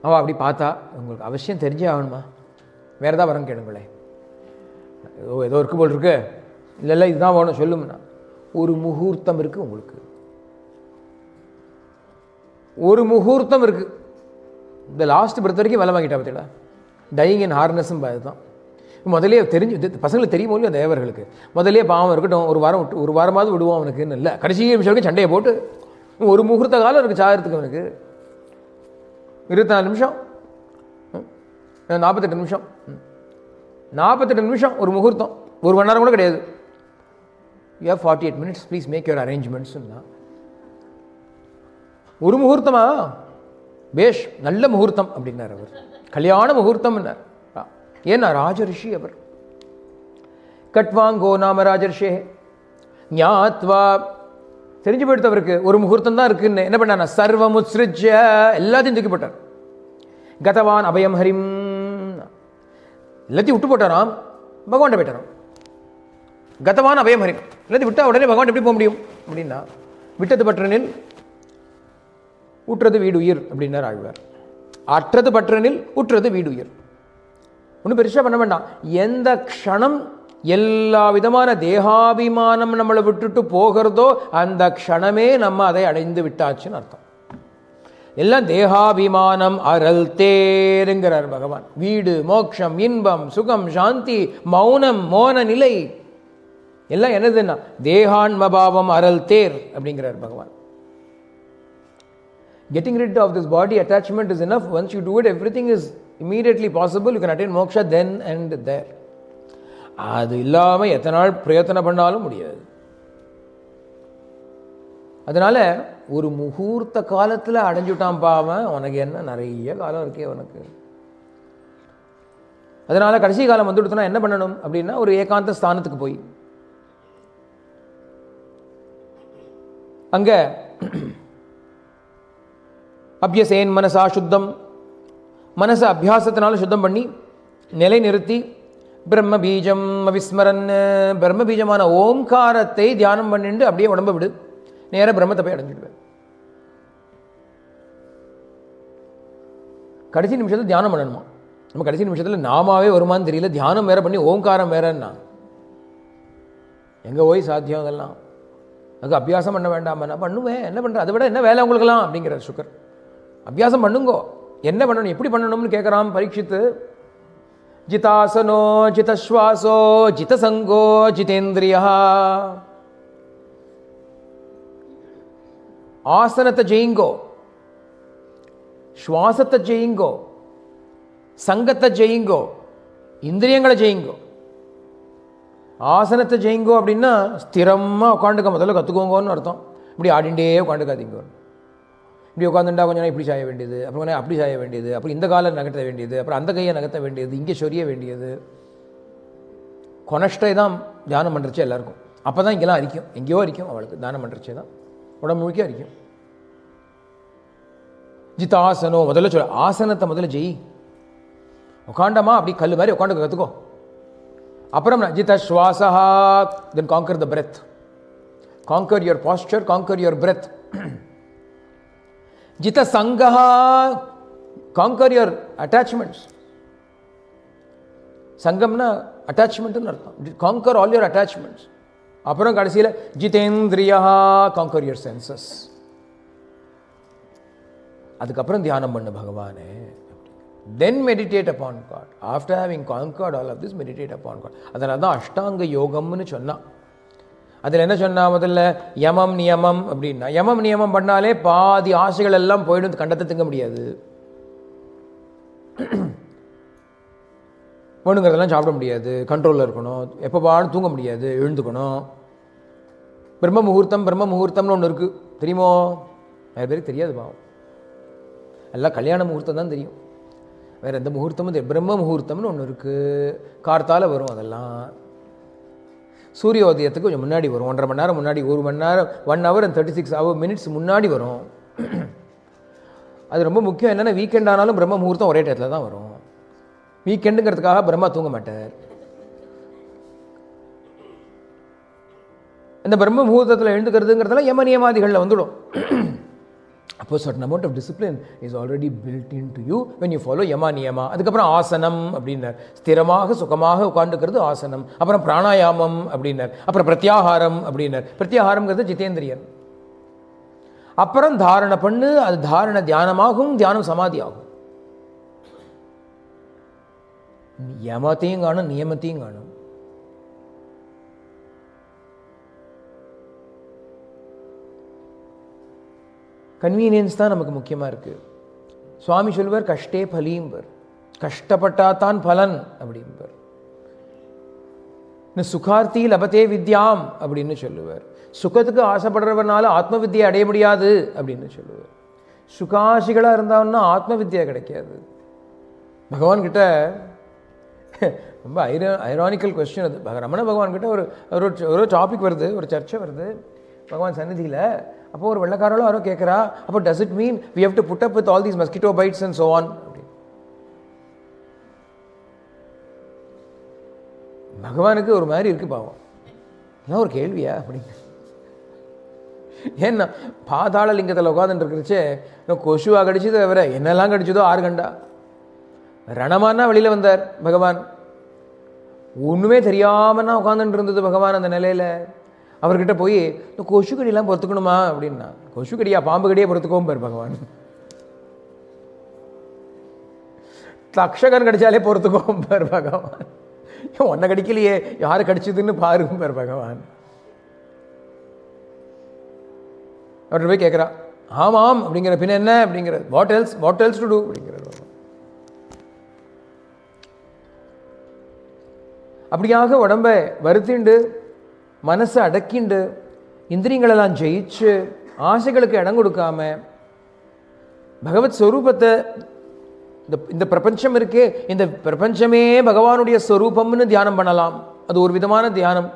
Speaker 2: அவள் அப்படி பார்த்தா, உங்களுக்கு அவசியம் தெரிஞ்சே ஆகணுமா, வேறு ஏதாவது வரம் கேளுங்களேன். ஏதோ இருக்கு போல் இருக்கு. இல்லை இதுதான் வேணும் சொல்லும்னா, ஒரு முகூர்த்தம் இருக்குது உங்களுக்கு, ஒரு முகூர்த்தம் இருக்குது. இந்த லாஸ்ட் பர்த் வரைக்கும் வேலை வாங்கிட்டா பார்த்தீங்களா. டையிங் இன் ஹார்னஸும் அதுதான். முதலே தெரிஞ்சு பசங்களுக்கு தெரியுமோ இல்லையா, தேவர்களுக்கு முதலே பாவம் இருக்கட்டும், ஒரு வாரமாவது விடுவோம் அவனுக்குன்னு. இல்லை, கடைசி நிமிஷம் வரைக்கும் சண்டையை போட்டு ஒரு முகூர்த்த காலம் இருக்குது சாகிறதுக்கு. அவனுக்கு 24 நிமிஷம், 48 நிமிஷம், 48 நிமிஷம் ஒரு முகூர்த்தம், 1 மணி நேரம் கூட கிடையாது. You have 48 minutes, please make your அரேஞ்ச்மெண்ட்ஸ்னா. ஒரு முகூர்த்தமா, பேஷ், நல்ல முகூர்த்தம் அப்படின்னார் அவர். கல்யாண முகூர்த்தம். ஏன்னா ராஜரிஷி அவர். கட்வாங்கோ நாம ராஜரிஷே ஞாத்வா, தெரிஞ்சு போயிடுத்து அவருக்கு ஒரு முகூர்த்தம் தான் இருக்குன்னு. என்ன பண்ணார், சர்வமுத்ஸ்ருஜ்ய, எல்லாத்தையும் தூக்கி போட்டார். கதவான் அபயம் ஹரிம், எல்லாத்தையும் விட்டு போட்டாராம், பகவான் போயிட்டாராம். கதவான் அபயம் ஹரிம், எல்லாத்தையும் விட்டா உடனே பகவான் எப்படி போக முடியும் அப்படின்னா, விட்டது பற்றனில் ஊற்றது வீடு உயிர் அப்படின்னார் ஆழ்வார். அற்றது பற்றனில் ஊற்றது வீடு உயிர். ஒன்றும் பெருசாக பண்ண வேண்டாம். எந்த க்ஷணம் எல்லா விதமான தேகாபிமானம் நம்மளை விட்டுட்டு போகிறதோ அந்த க்ஷணமே நம்ம அதை அடைந்து விட்டாச்சுன்னு அர்த்தம். எல்லாம் தேகாபிமானம் அறல் தேருங்கிறார் பகவான். வீடு, மோட்சம், இன்பம், சுகம், சாந்தி, மௌனம், மோன நிலை எல்லாம் என்னதுன்னா தேகான்மபாவம் அறல் தேர் அப்படிங்கிறார் பகவான். Getting rid of this body attachment is enough. Once you do it, everything is immediately possible. You can attain moksha then and there. அது இல்லாமல் எத்தனை நாள் பிரயத்தனை பண்ணாலும் முடியாது. அதனால ஒரு முகூர்த்த காலத்தில் அடைஞ்சுட்டான் பாவன். உனக்கு என்ன நிறைய காலம் இருக்கே உனக்கு. அதனால கடைசி காலம் வந்துடுத்துனா என்ன பண்ணணும் அப்படின்னா, ஒரு ஏகாந்த ஸ்தானத்துக்கு போய் அங்கே அபியசேன் மனசா சுத்தம், மனசை அபியாசத்தினால சுத்தம் பண்ணி நிலை நிறுத்தி பிரம்ம பீஜம் அவிஸ்மரன், பிரம்ம பீஜமான ஓம்காரத்தை தியானம் பண்ணிட்டு அப்படியே உடம்ப விடு, நேராக பிரம்மத்தை போய் அடைஞ்சிடுவேன். கடைசி நிமிஷத்தில் தியானம் பண்ணணுமா. நம்ம கடைசி நிமிஷத்தில் நாமாவே வருமானு தெரியல, தியானம் வேற பண்ணி ஓங்காரம் வேறன்னா எங்கே போய் சாத்தியம் அதெல்லாம். அதுக்கு அபியாசம் பண்ண வேண்டாம். நான் பண்ணுவேன், என்ன பண்ணுறேன், அதை விட என்ன வேலை உங்களுக்கெல்லாம் அப்படிங்கிறார் சுகர். அபியாசம் பண்ணுங்கோ, என்ன பண்ணணும், எப்படி பண்ணணும்னு கேட்குறான் பரீட்சித்து. ஜிதாசனோ ஜிதஸ்வாசோ ஜிதசங்கோ ஜிதேந்திரியா. ஆசனத்தை ஜெயிங்கோ, சுவாசத்தை ஜெயிங்கோ, சங்கத்தை ஜெயிங்கோ, இந்திரியங்களை ஜெயிங்கோ. ஆசனத்தை ஜெயிங்கோ அப்படின்னா ஸ்திரமாக உட்காந்துக்க முதல்ல கற்றுக்கோங்கன்னு அர்த்தம். இப்படி ஆடிண்டே உட்காந்துக்காதீங்க. இப்படி உட்காந்துட்டா கொஞ்சம் இப்படி சாய வேண்டியது, அப்புறம் கொஞ்சம் அப்படி சாய வேண்டியது, அப்புறம் இந்த காலை நகர்த்த வேண்டியது, அப்புறம் அந்த கையை நகர்த்த வேண்டியது, இங்கே சொரிய வேண்டியது. கொனஷ்டை தான் தியானம் பண்ணுறச்சே எல்லாருக்கும். அப்போ தான் இங்கெல்லாம் அரிக்கும், எங்கேயோ அரிக்கும் அவளுக்கு. தியானம் பண்ணுறச்சே தான் உடம்பு முழுக்க அரிக்கும். ஜிதாசனோ முதல்ல சொல்ல, ஆசனத்தை முதல்ல ஜெயி. உட்காண்டமா அப்படி கல் மாதிரி உட்காந்து கற்றுக்கோ. அப்புறம் ஜித ஸ்வாசா, then conquer the breath. Conquer your posture, conquer your breath. ஜித சங்கா, காங்கர் யுவர் அட்டாச்மெண்ட்ஸ். சங்கம்னா அட்டாச்மெண்ட்னு அர்த்தம். Conquer all your attachments. அப்புறம் கடைசியில் ஜிதேந்திரியா, காங்கர் யுவர் சென்சஸ். அதுக்கப்புறம் தியானம் பண்ணு பகவானே. Then meditate upon God. After having conquered all of this, meditate upon God. அதனால தான் அஷ்டாங்க யோகம்னு சொன்னா. அதில் என்ன சொன்னா, முதல்ல யமம் நியமம் அப்படின்னா, யமம் நியமம் பண்ணாலே பாதி ஆசைகள் எல்லாம் போயிடும், கண்டத்தை திங்க முடியாது. வேணுங்கிறதெல்லாம் சாப்பிட முடியாது, கண்ட்ரோலில் இருக்கணும், எப்போ பாடும் தூங்க முடியாது, எழுந்துக்கணும். பிரம்ம முகூர்த்தம், பிரம்ம முகூர்த்தம்னு ஒன்று இருக்குது, தெரியுமோ? நிறைய பேருக்கு தெரியாது பாவம். எல்லாம் கல்யாண முகூர்த்தம் தான் தெரியும், வேறு எந்த முகூர்த்தமும் தெரியும். பிரம்ம முகூர்த்தம்னு ஒன்று இருக்குது, கார்த்தால வரும். அதெல்லாம் சூரியோதயத்துக்கு கொஞ்சம் முன்னாடி வரும், 1.5 மணி நேரம் முன்னாடி, 1 மணி நேரம், 1 hour and 36 minutes முன்னாடி வரும். அது ரொம்ப முக்கியம். என்னென்னா, வீக்கெண்ட் ஆனாலும் பிரம்ம முகூர்த்தம் ஒரே டயத்தில் தான் வரும். வீக்கெண்டுங்கிறதுக்காக பிரம்மா தூங்க மாட்டார். இந்த பிரம்ம முகூர்த்தத்தில் எழுந்துக்கிறதுங்கிறதுலாம் யம நியமாதிகளில் வந்துடும். அப்போ certain amount of discipline is already built in to you when you follow யமா நியமா. அதுக்கப்புறம் ஆசனம் அப்படின்னார், ஸ்திரமாக சுகமாக உட்காந்துக்கிறது ஆசனம். அப்புறம் பிராணாயாமம் அப்படின்னார். அப்புறம் பிரத்யாகாரம் அப்படின்னார். பிரத்யாகாரம்ங்கிறது ஜிதேந்திரியன். அப்புறம் தாரணை பண்ணு, அது தாரண தியானமாகும், தியானம் சமாதி ஆகும். யமத்தையும் காணும், நியமத்தையும் காணும். கன்வீனியன்ஸ் தான் நமக்கு முக்கியமாக இருக்குது. சுவாமி சொல்வார், கஷ்டே பலீம்பர், கஷ்டப்பட்டாத்தான் பலன் அப்படிம்பர். சுகார்த்தி லபத்தே வித்யாம் அப்படின்னு சொல்லுவார். சுகத்துக்கு ஆசைப்படுறவனால ஆத்ம வித்தியை அடைய முடியாது அப்படின்னு சொல்லுவார். சுகாசிகளாக இருந்தான்னா ஆத்ம வித்தியா கிடைக்காது. பகவான் கிட்ட ரொம்ப ஐரானிக்கல் கொஸ்டின் அது. ரமண பகவான் கிட்ட ஒரு டாபிக் வருது, ஒரு சர்ச்சை வருது பகவான் சந்நிதியில். அப்போ ஒரு வெள்ளக்காரளோ யாரோ கேட்குறா, அப்போ does it mean we have to put up with all these mosquito bites and so on அப்படின்னு. பகவானுக்கு ஒரு மாதிரி இருக்கு பாவம், ஏன் ஒரு கேள்வியா அப்படின்னு. ஏன்னா பாதாள லிங்கத்தில் உட்காந்துட்டு இருக்கிறச்சே கொசுவாக கடிச்சது தவிர என்னெல்லாம் கடிச்சதோ 6 கண்டா. ரணமானா வெளியில் வந்தார் பகவான், ஒன்றுமே தெரியாமன்னா உட்காந்துட்டு இருந்தது பகவான் அந்த நிலையில். அவர்கிட்ட போய் இந்த கொசு கடியெல்லாம் பொறுத்துக்கணுமா அப்படின்னா, கொசு கடியா பாம்பு கடியே பொறுத்துக்கவும் பார் பகவான். தக்ஷகன் கடிச்சாலே பொறுத்துக்கவும் பார் பகவான். ஒன்றை கடிக்கலையே, யாரு கடிச்சதுன்னு பாருங்க பார் பகவான். அவர்கிட்ட போய் கேட்குறா, ஆமாம் அப்படிங்கிற, பின்ன என்ன அப்படிங்கிற, வாட் எல்ஸ் டு டூ அப்படிங்கிற. அப்படியாக உடம்பை வருத்திண்டு, மனசை அடக்கிண்டு, இந்திரியங்களெல்லாம் ஜெயிச்சு, ஆசைகளுக்கு இடம் கொடுக்காம, பகவத் ஸ்வரூபத்தை, இந்த பிரபஞ்சம் இருக்கே, இந்த பிரபஞ்சமே பகவானுடைய ஸ்வரூபம்னு தியானம் பண்ணலாம். அது ஒரு விதமான தியானம்.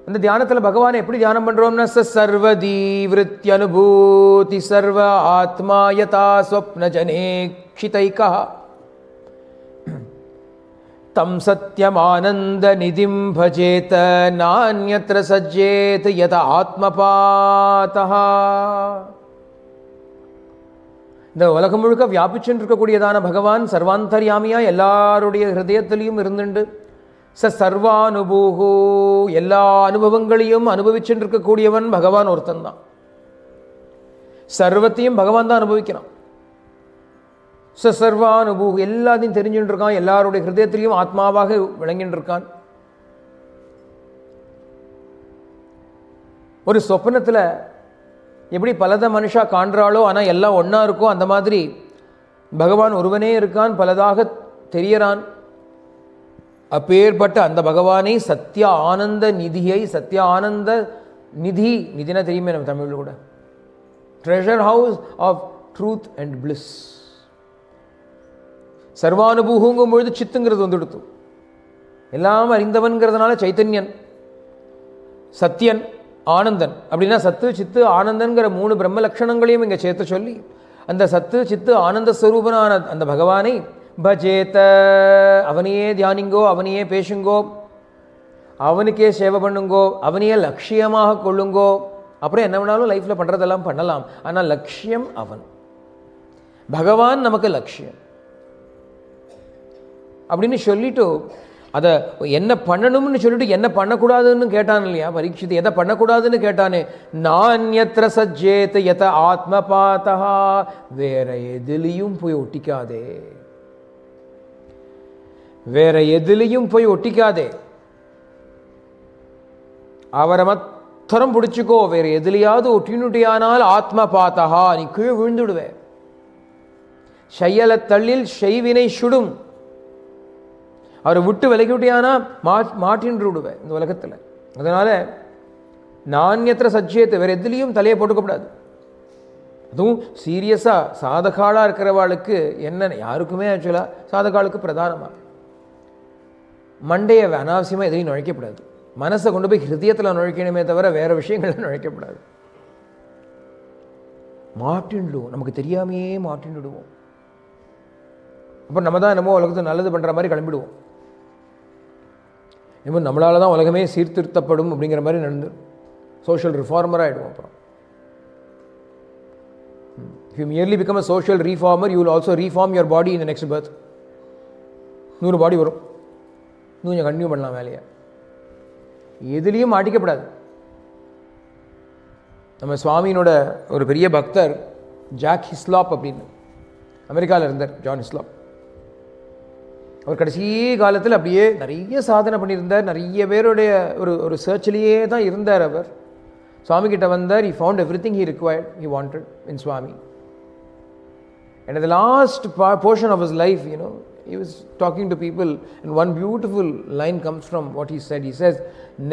Speaker 2: அந்த தியானத்தில் பகவானை எப்படி தியானம் பண்றோம்னா, சர்வதி விருத்தி அனுபூதி சர்வ ஆத்மா யதா ஸ்வப்ன ஜனேக்ஷிதைகா தம் சத்யமானந்த நிதிம் பஜேத நான்யத்ர சஜ்ஜேத் யத ஆத்மபாதஹ. இந்த உலகம் முழுக்க வியாபிச்சுன்னு இருக்கக்கூடியதான பகவான் சர்வாந்தர்யாமியா எல்லாருடைய ஹிருதயத்திலையும் இருந்துண்டு, சர்வானுபூஹு, எல்லா அனுபவங்களையும் அனுபவிச்சுட்டு இருக்கக்கூடியவன் பகவான் ஒருத்தன் தான். சர்வத்தையும் பகவான் தான் அனுபவிக்கிறான். சர்வானுபூ, எல்லாத்தையும் தெரிஞ்சுட்டு இருக்கான், எல்லாருடைய ஹிருதயத்திலையும் ஆத்மாவாக விளங்கிட்டு இருக்கான். ஒரு சொப்பனத்தில் எப்படி பலத மனுஷா காண்றாளோ ஆனால் எல்லாம் ஒன்றா இருக்கோ அந்த மாதிரி பகவான் ஒருவனே இருக்கான், பலதாக தெரியறான். அப்பேற்பட்ட அந்த பகவானை சத்ய ஆனந்த நிதியை, சத்ய ஆனந்த நிதி, நிதினா தெரியுமே நம்ம தமிழில் கூட, treasure house of truth and bliss. சர்வானுபூகுங்கும் பொழுது சித்துங்கிறது வந்துடுத்து. எல்லாம் அறிந்தவன்கிறதுனால சைத்தன்யன், சத்யன், ஆனந்தன். அப்படின்னா சத்து சித்து ஆனந்தன்கிற 3 பிரம்ம லட்சணங்களையும் இங்கே சேர்த்து சொல்லி அந்த சத்து சித்து ஆனந்த ஸ்வரூபனான அந்த பகவானை பஜேத, அவனையே தியானிங்கோ, அவனையே பேசுங்கோ, அவனுக்கே சேவை பண்ணுங்கோ, அவனையே லட்சியமாக கொள்ளுங்கோ. அப்புறம் என்ன வேணாலும் லைஃப்பில் பண்ணுறதெல்லாம் பண்ணலாம், ஆனால் லட்சியம் அவன். பகவான் நமக்கு லட்சியம் அப்படின்னு சொல்லிட்டு அதை என்ன பண்ணணும்னு சொல்லிட்டு என்ன பண்ணக்கூடாதுன்னு கேட்டான் இல்லையா பரீட்சித்? எதை பண்ணக்கூடாதுன்னு கேட்டானே, நான்யத்ர சஜ்ஜேத் யத ஆத்மபாதா, வேற எதுலையும் போய் ஒட்டிக்காதே, வேற எதுலையும் போய் ஒட்டிக்காதே, அவரை மாத்திரம் பிடிச்சிக்கோ. வேற எதுலையாவது ஒட்டினுட்டியானால் ஆத்மபாதா, நீ கீழே விழுந்துடுவே. ஷையல தள்ளில் ஷெய்வினை சுடும், அவரை விட்டு விலகிவிட்டியானா மாட்டின்று விடுவேன் இந்த உலகத்தில். அதனால நான்யத்திர சஜ்ஜேத்து, வேற எதுலேயும் தலையை போட்டுக்கப்படாது. அதுவும் சீரியஸாக சாதகாலாக இருக்கிறவாளுக்கு என்ன, யாருக்குமே ஆக்சுவலாக சாதகாலுக்கு பிரதானமாக மண்டையை அனாவசியமாக எதையும் நுழைக்கப்படாது. மனசை கொண்டு போய் ஹிருதயத்தில் நுழைக்கணுமே தவிர வேற விஷயங்களில் நுழைக்கப்படாது. மாட்டின்டுவோம், நமக்கு தெரியாமையே மாட்டின்டுவோம். அப்போ நம்ம தான் என்னமோ உலகத்துக்கு நல்லது பண்ணுற மாதிரி கிளம்பிடுவோம். இன்னும் நம்மளால தான் உலகமே சீர்திருத்தப்படும் அப்படிங்கிற மாதிரி நடந்து சோஷியல் ரிஃபார்மராக ஆகிடுவோம். அப்புறம் if you merely become a social reformer, you will also reform your body in the next birth. 100 பாடி வரும், இன்னும் கண்டினியூ பண்ணலாம் வேலையை. எதுலேயும் மாட்டிக்கப்படாது. நம்ம சுவாமியினோட ஒரு பெரிய பக்தர் ஜாக் ஹிஸ்லாப் அப்படின்னு அமெரிக்காவில் இருந்தார். ஜான் ஹிஸ்லாப் அவர் கடைசி காலத்தில் அப்படியே நிறைய சாதனை பண்ணியிருந்தார். நிறைய பேருடைய ஒரு சர்ச்சிலேயே தான் இருந்தார். அவர் சுவாமி கிட்ட வந்தார். he found everything he required, he wanted in Swami. And at the last portion of his life, he was talking to people, and one beautiful line comes from what he said. He says,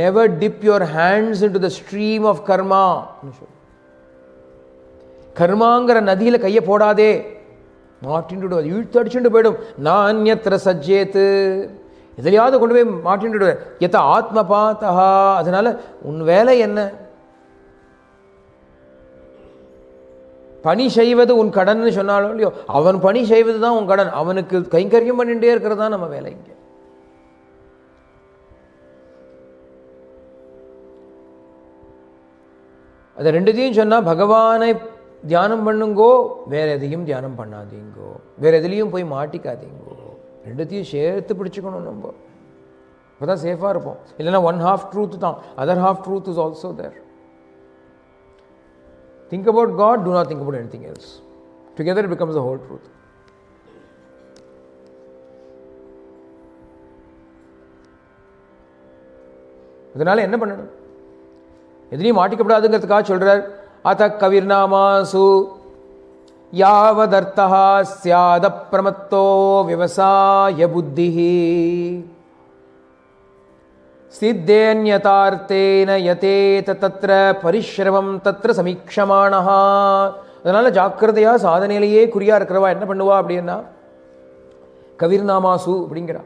Speaker 2: never dip your hands into the stream of karma. கர்மாங்கிற நதியில் கையை போடாதே, மாட்டின்ட்டு இழுத்தடிச்சுட்டு போயிடும். நான்யத்திர சஜ்ஜேத்து, எதிலையாவது கொண்டு போய் மாட்டின்ட்டு எத்த ஆத்மபாதா. அதனால உன் வேலை என்ன? பணி செய்வது உன் கடன் சொன்னாலும் இல்லையோ, அவன் பணி செய்வது தான் உன் கடன். அவனுக்கு கைங்கரியம் பண்ணிட்டே இருக்கிறது தான் நம்ம வேலை. இங்கே அதை ரெண்டுத்தையும் சொன்னால், பகவானை தியானம் பண்ணுங்கோ, வேற எதையும் தியானம் பண்ணாதீங்கோ, வேற எதுலேயும் போய் மாட்டிக்காதீங்கோ. ரெண்டுத்தையும் சேர்த்து பிடிச்சிக்கணும். நம்ம அப்போ தான் சேஃபாக இருப்போம். இல்லைன்னா 1/2 ட்ரூத் தான், other half truth is also there. Think about God, do not think about anything else. Together it becomes the whole truth. அதனால என்ன பண்ணணும்? எதுலையும் மாட்டிக்கப்படாதுங்கிறதுக்காக சொல்றார். அத கவிர்நாமாசு யாவதர்த்தா ஸ்யாத பிரமத்தோ விவசாய புத்திஹி சித்தேன்யதார்த்தேன யதேத தத்ர பரிஷ்ரமம் தத்ர சமீக்ஷமானஹ. அதனால ஜாக்கிரதையா சாதனையிலேயே குறியா இருக்கிறவா என்ன பண்ணுவா அப்படின்னா, கவிர்நாமாசு அப்படிங்கிறா.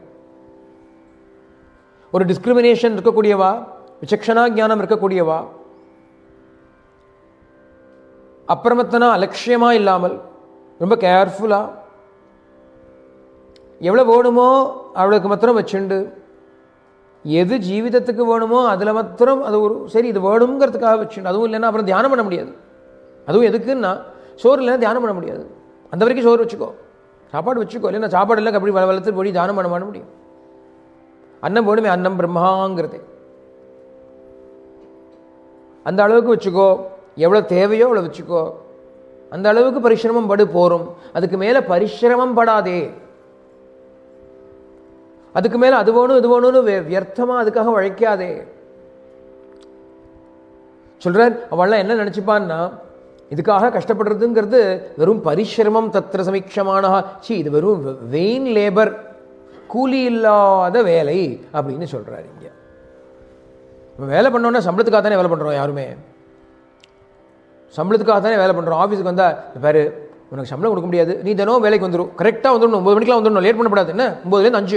Speaker 2: ஒரு டிஸ்கிரிமினேஷன் இருக்கக்கூடியவா, விசக்ஷணா ஞானம் இருக்கக்கூடியவா, அப்பிரமத்தனா அலட்சியமா இல்லாமல் ரொம்ப கேர்ஃபுல்லா, எவ்வளோ வேணுமோ அவளுக்கு மாத்திரம் வச்சுண்டு, எது ஜீவிதத்துக்கு வேணுமோ அதில் மாத்திரம் அது ஒரு சரி இது வேணுங்கிறதுக்காக வச்சுண்டு. அதுவும் இல்லைன்னா அப்புறம் தியானம் பண்ண முடியாது. அதுவும் எதுக்குன்னா, சோறு இல்லைன்னா தியானம் பண்ண முடியாது. அந்த வரைக்கும் சோறு வச்சுக்கோ, சாப்பாடு வச்சுக்கோ. இல்லைன்னா சாப்பாடு இல்லை அப்படி வளர்த்து போய் தியானம் பண்ண முடியும். அன்னம் வேணுமே, அன்னம் பிரம்மாங்கிறதே அந்த அளவுக்கு வச்சுக்கோ. எவ்வளோ தேவையோ அவ்வளோ வச்சுக்கோ. அந்த அளவுக்கு பரிசிரமம் படு போரும். அதுக்கு மேலே பரிசிரமம் படாதே. அதுக்கு மேலே அது வேணும் இது வேணும்னு வியர்த்தமாக அதுக்காக உழைக்காதே. சொல்கிறார். அவள்லாம் என்ன நினச்சிப்பான்னா, இதுக்காக கஷ்டப்படுறதுங்கிறது வெறும் பரிசிரமம் தத்திர சமீட்சமான இது வெறும் வெயின் லேபர், கூலி இல்லாத வேலை அப்படின்னு சொல்கிறார் இங்கே. வேலை பண்ணோன்னா சம்பளத்துக்காக தானே வேலை பண்ணுறோம், யாருமே சம்பளத்துக்காக தானே வேலை பண்ணுறோம். ஆஃபீஸுக்கு வந்தால் பாரு உனக்கு சம்பளம் கொடுக்க முடியாது, நீ தினம் வேலைக்கு வந்துடும், கரெக்டாக வந்துடணும், 9 மணிக்கெலாம் வந்துடணும், லேட் பண்ணக்கூடாது, என்ன 9லேருந்து 5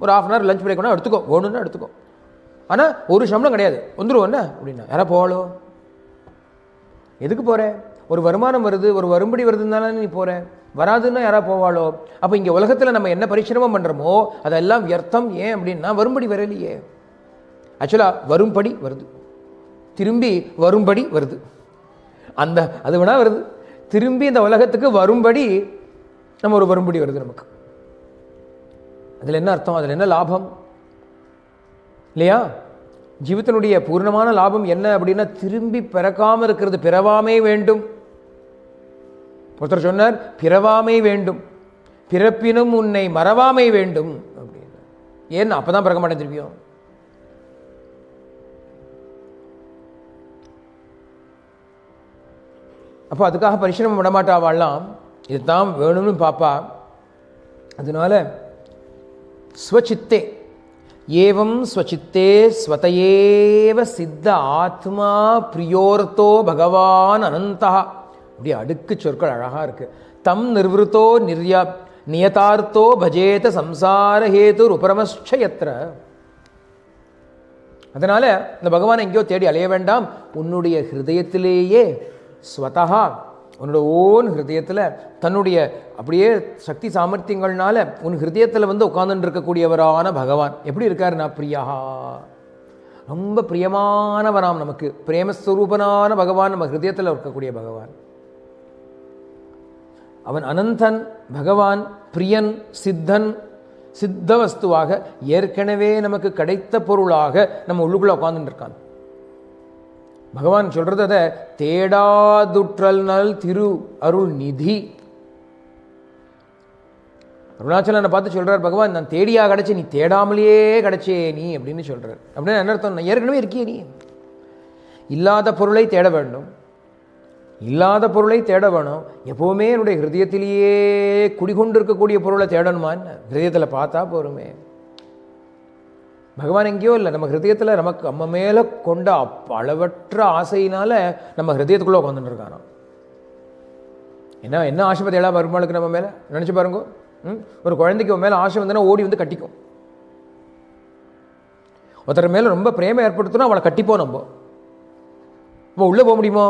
Speaker 2: ஒரு ½ hour லஞ்ச் பிரேக் வேணால் எடுத்துக்கோ, வேணும்னா எடுத்துக்கோ, ஆனால் ஒரு சம்பளம் கிடையாது, வந்துடும் என்ன அப்படின்னா யாரா போவாளோ? எதுக்கு போகிற? ஒரு வருமானம் வருது, ஒரு வரும்படி வருதுனால நீ போகிற, வராதுன்னா யாரா போவாளோ? அப்போ இங்கே உலகத்தில் நம்ம என்ன பரிசிரமம் பண்ணுறோமோ அதெல்லாம் வியர்த்தம். ஏன் அப்படின்னா வரும்படி வரலையே. ஆக்சுவலாக வரும்படி வருது, திரும்பி வரும்படி வருது, அந்த அது வேணா வருது, திரும்பி இந்த உலகத்துக்கு வரும்படி நம்ம ஒரு வரும்படி வருது நமக்கு. அதில் என்ன அர்த்தம், அதில் என்ன லாபம் இல்லையா? ஜீவிதனுடைய பூர்ணமான லாபம் என்ன அப்படின்னா திரும்பி பிறக்காமல் இருக்கிறது, பிறவாமை வேண்டும். ஒருத்தர் சொன்னார் பிறவாமை வேண்டும், பிறப்பினும் உன்னை மறவாமை வேண்டும் அப்படின்னு. ஏன்னா அப்பதான் பிறக்க மாட்டேன் திருப்பியும். அப்போ அதுக்காக பரிசிரமம் விடமாட்டாவாள்லாம், இதுதான் வேணும்னு பாப்பா. அதனால ஸ்வசித்தே ஏவம் ஸ்வசித்தே ஸ்வதையேவ சித்த ஆத்மா பிரியோர்த்தோ பகவான் அனந்தா. அப்படியே அடுக்கு சொற்கள் அழகாக இருக்கு. தம் நிர்வருத்தோ நியதார்த்தோ பஜேத சம்சார ஹேதுர் உபரமஸ்சயத்ர. அதனால இந்த பகவானை எங்கேயோ தேடி அலைய வேண்டாம், உன்னுடைய ஹிருதயத்திலேயே ஸ்வதா உன்னோட ஓன் ஹிருதயத்தில் தன்னுடைய அப்படியே சக்தி சாமர்த்தியங்கள்னால உன் ஹிருதயத்தில் வந்து உட்கார்ந்துட்டு இருக்கக்கூடியவரான பகவான் எப்படி இருக்காருன்னா பிரியா, ரொம்ப பிரியமானவராம், நமக்கு பிரேமஸ்வரூபனான பகவான், நம்ம ஹிருதயத்தில் இருக்கக்கூடிய பகவான். அவன் அனந்தன் பகவான், பிரியன், சித்தன், சித்த வஸ்துவாக ஏற்கனவே நமக்கு கிடைத்த பொருளாக நம்ம உள்ளுக்குள்ள உட்கார்ந்துட்டு இருக்கான். பகவான் சொல்றது அதை தேடாதுற்றல் நல் திரு அருள் நிதி. அருணாச்சலனை பார்த்து சொல்றார் பகவான், நான் தேடியா கிடைச்சே, நீ தேடாமலேயே கிடைச்சே நீ அப்படின்னு சொல்றார். அப்படின்னு என்ன அர்த்தம்? ஏற்கனவே இருக்கியே நீ. இல்லாத பொருளை தேட வேண்டும், இல்லாத பொருளை தேட வேணும். எப்போவுமே என்னுடைய ஹிருதயத்திலேயே குடிகொண்டு இருக்கக்கூடிய பொருளை தேடணுமான்னு ஹிருதயத்தில் பார்த்தா போருமே. பகவான் எங்கேயோ இல்லை, நம்ம ஹிருதயத்தில் நமக்கு நம்ம மேலே கொண்ட அளவற்ற ஆசையினால நம்ம ஹிருதயத்துக்குள்ளே உட்காந்துட்டு இருக்கானோ. என்ன என்ன ஆசைப்பதி எல்லாம் பெருமாளுக்கு நம்ம மேலே நினச்சி பாருங்க. ஒரு குழந்தைக்கு மேலே ஆசை வந்தோன்னா ஓடி வந்து கட்டிக்கும். ஒருத்தர் மேலே ரொம்ப பிரேமம் ஏற்படுத்தணும், அவளை கட்டிப்போம். நம்ம உள்ளே போக முடியுமோ?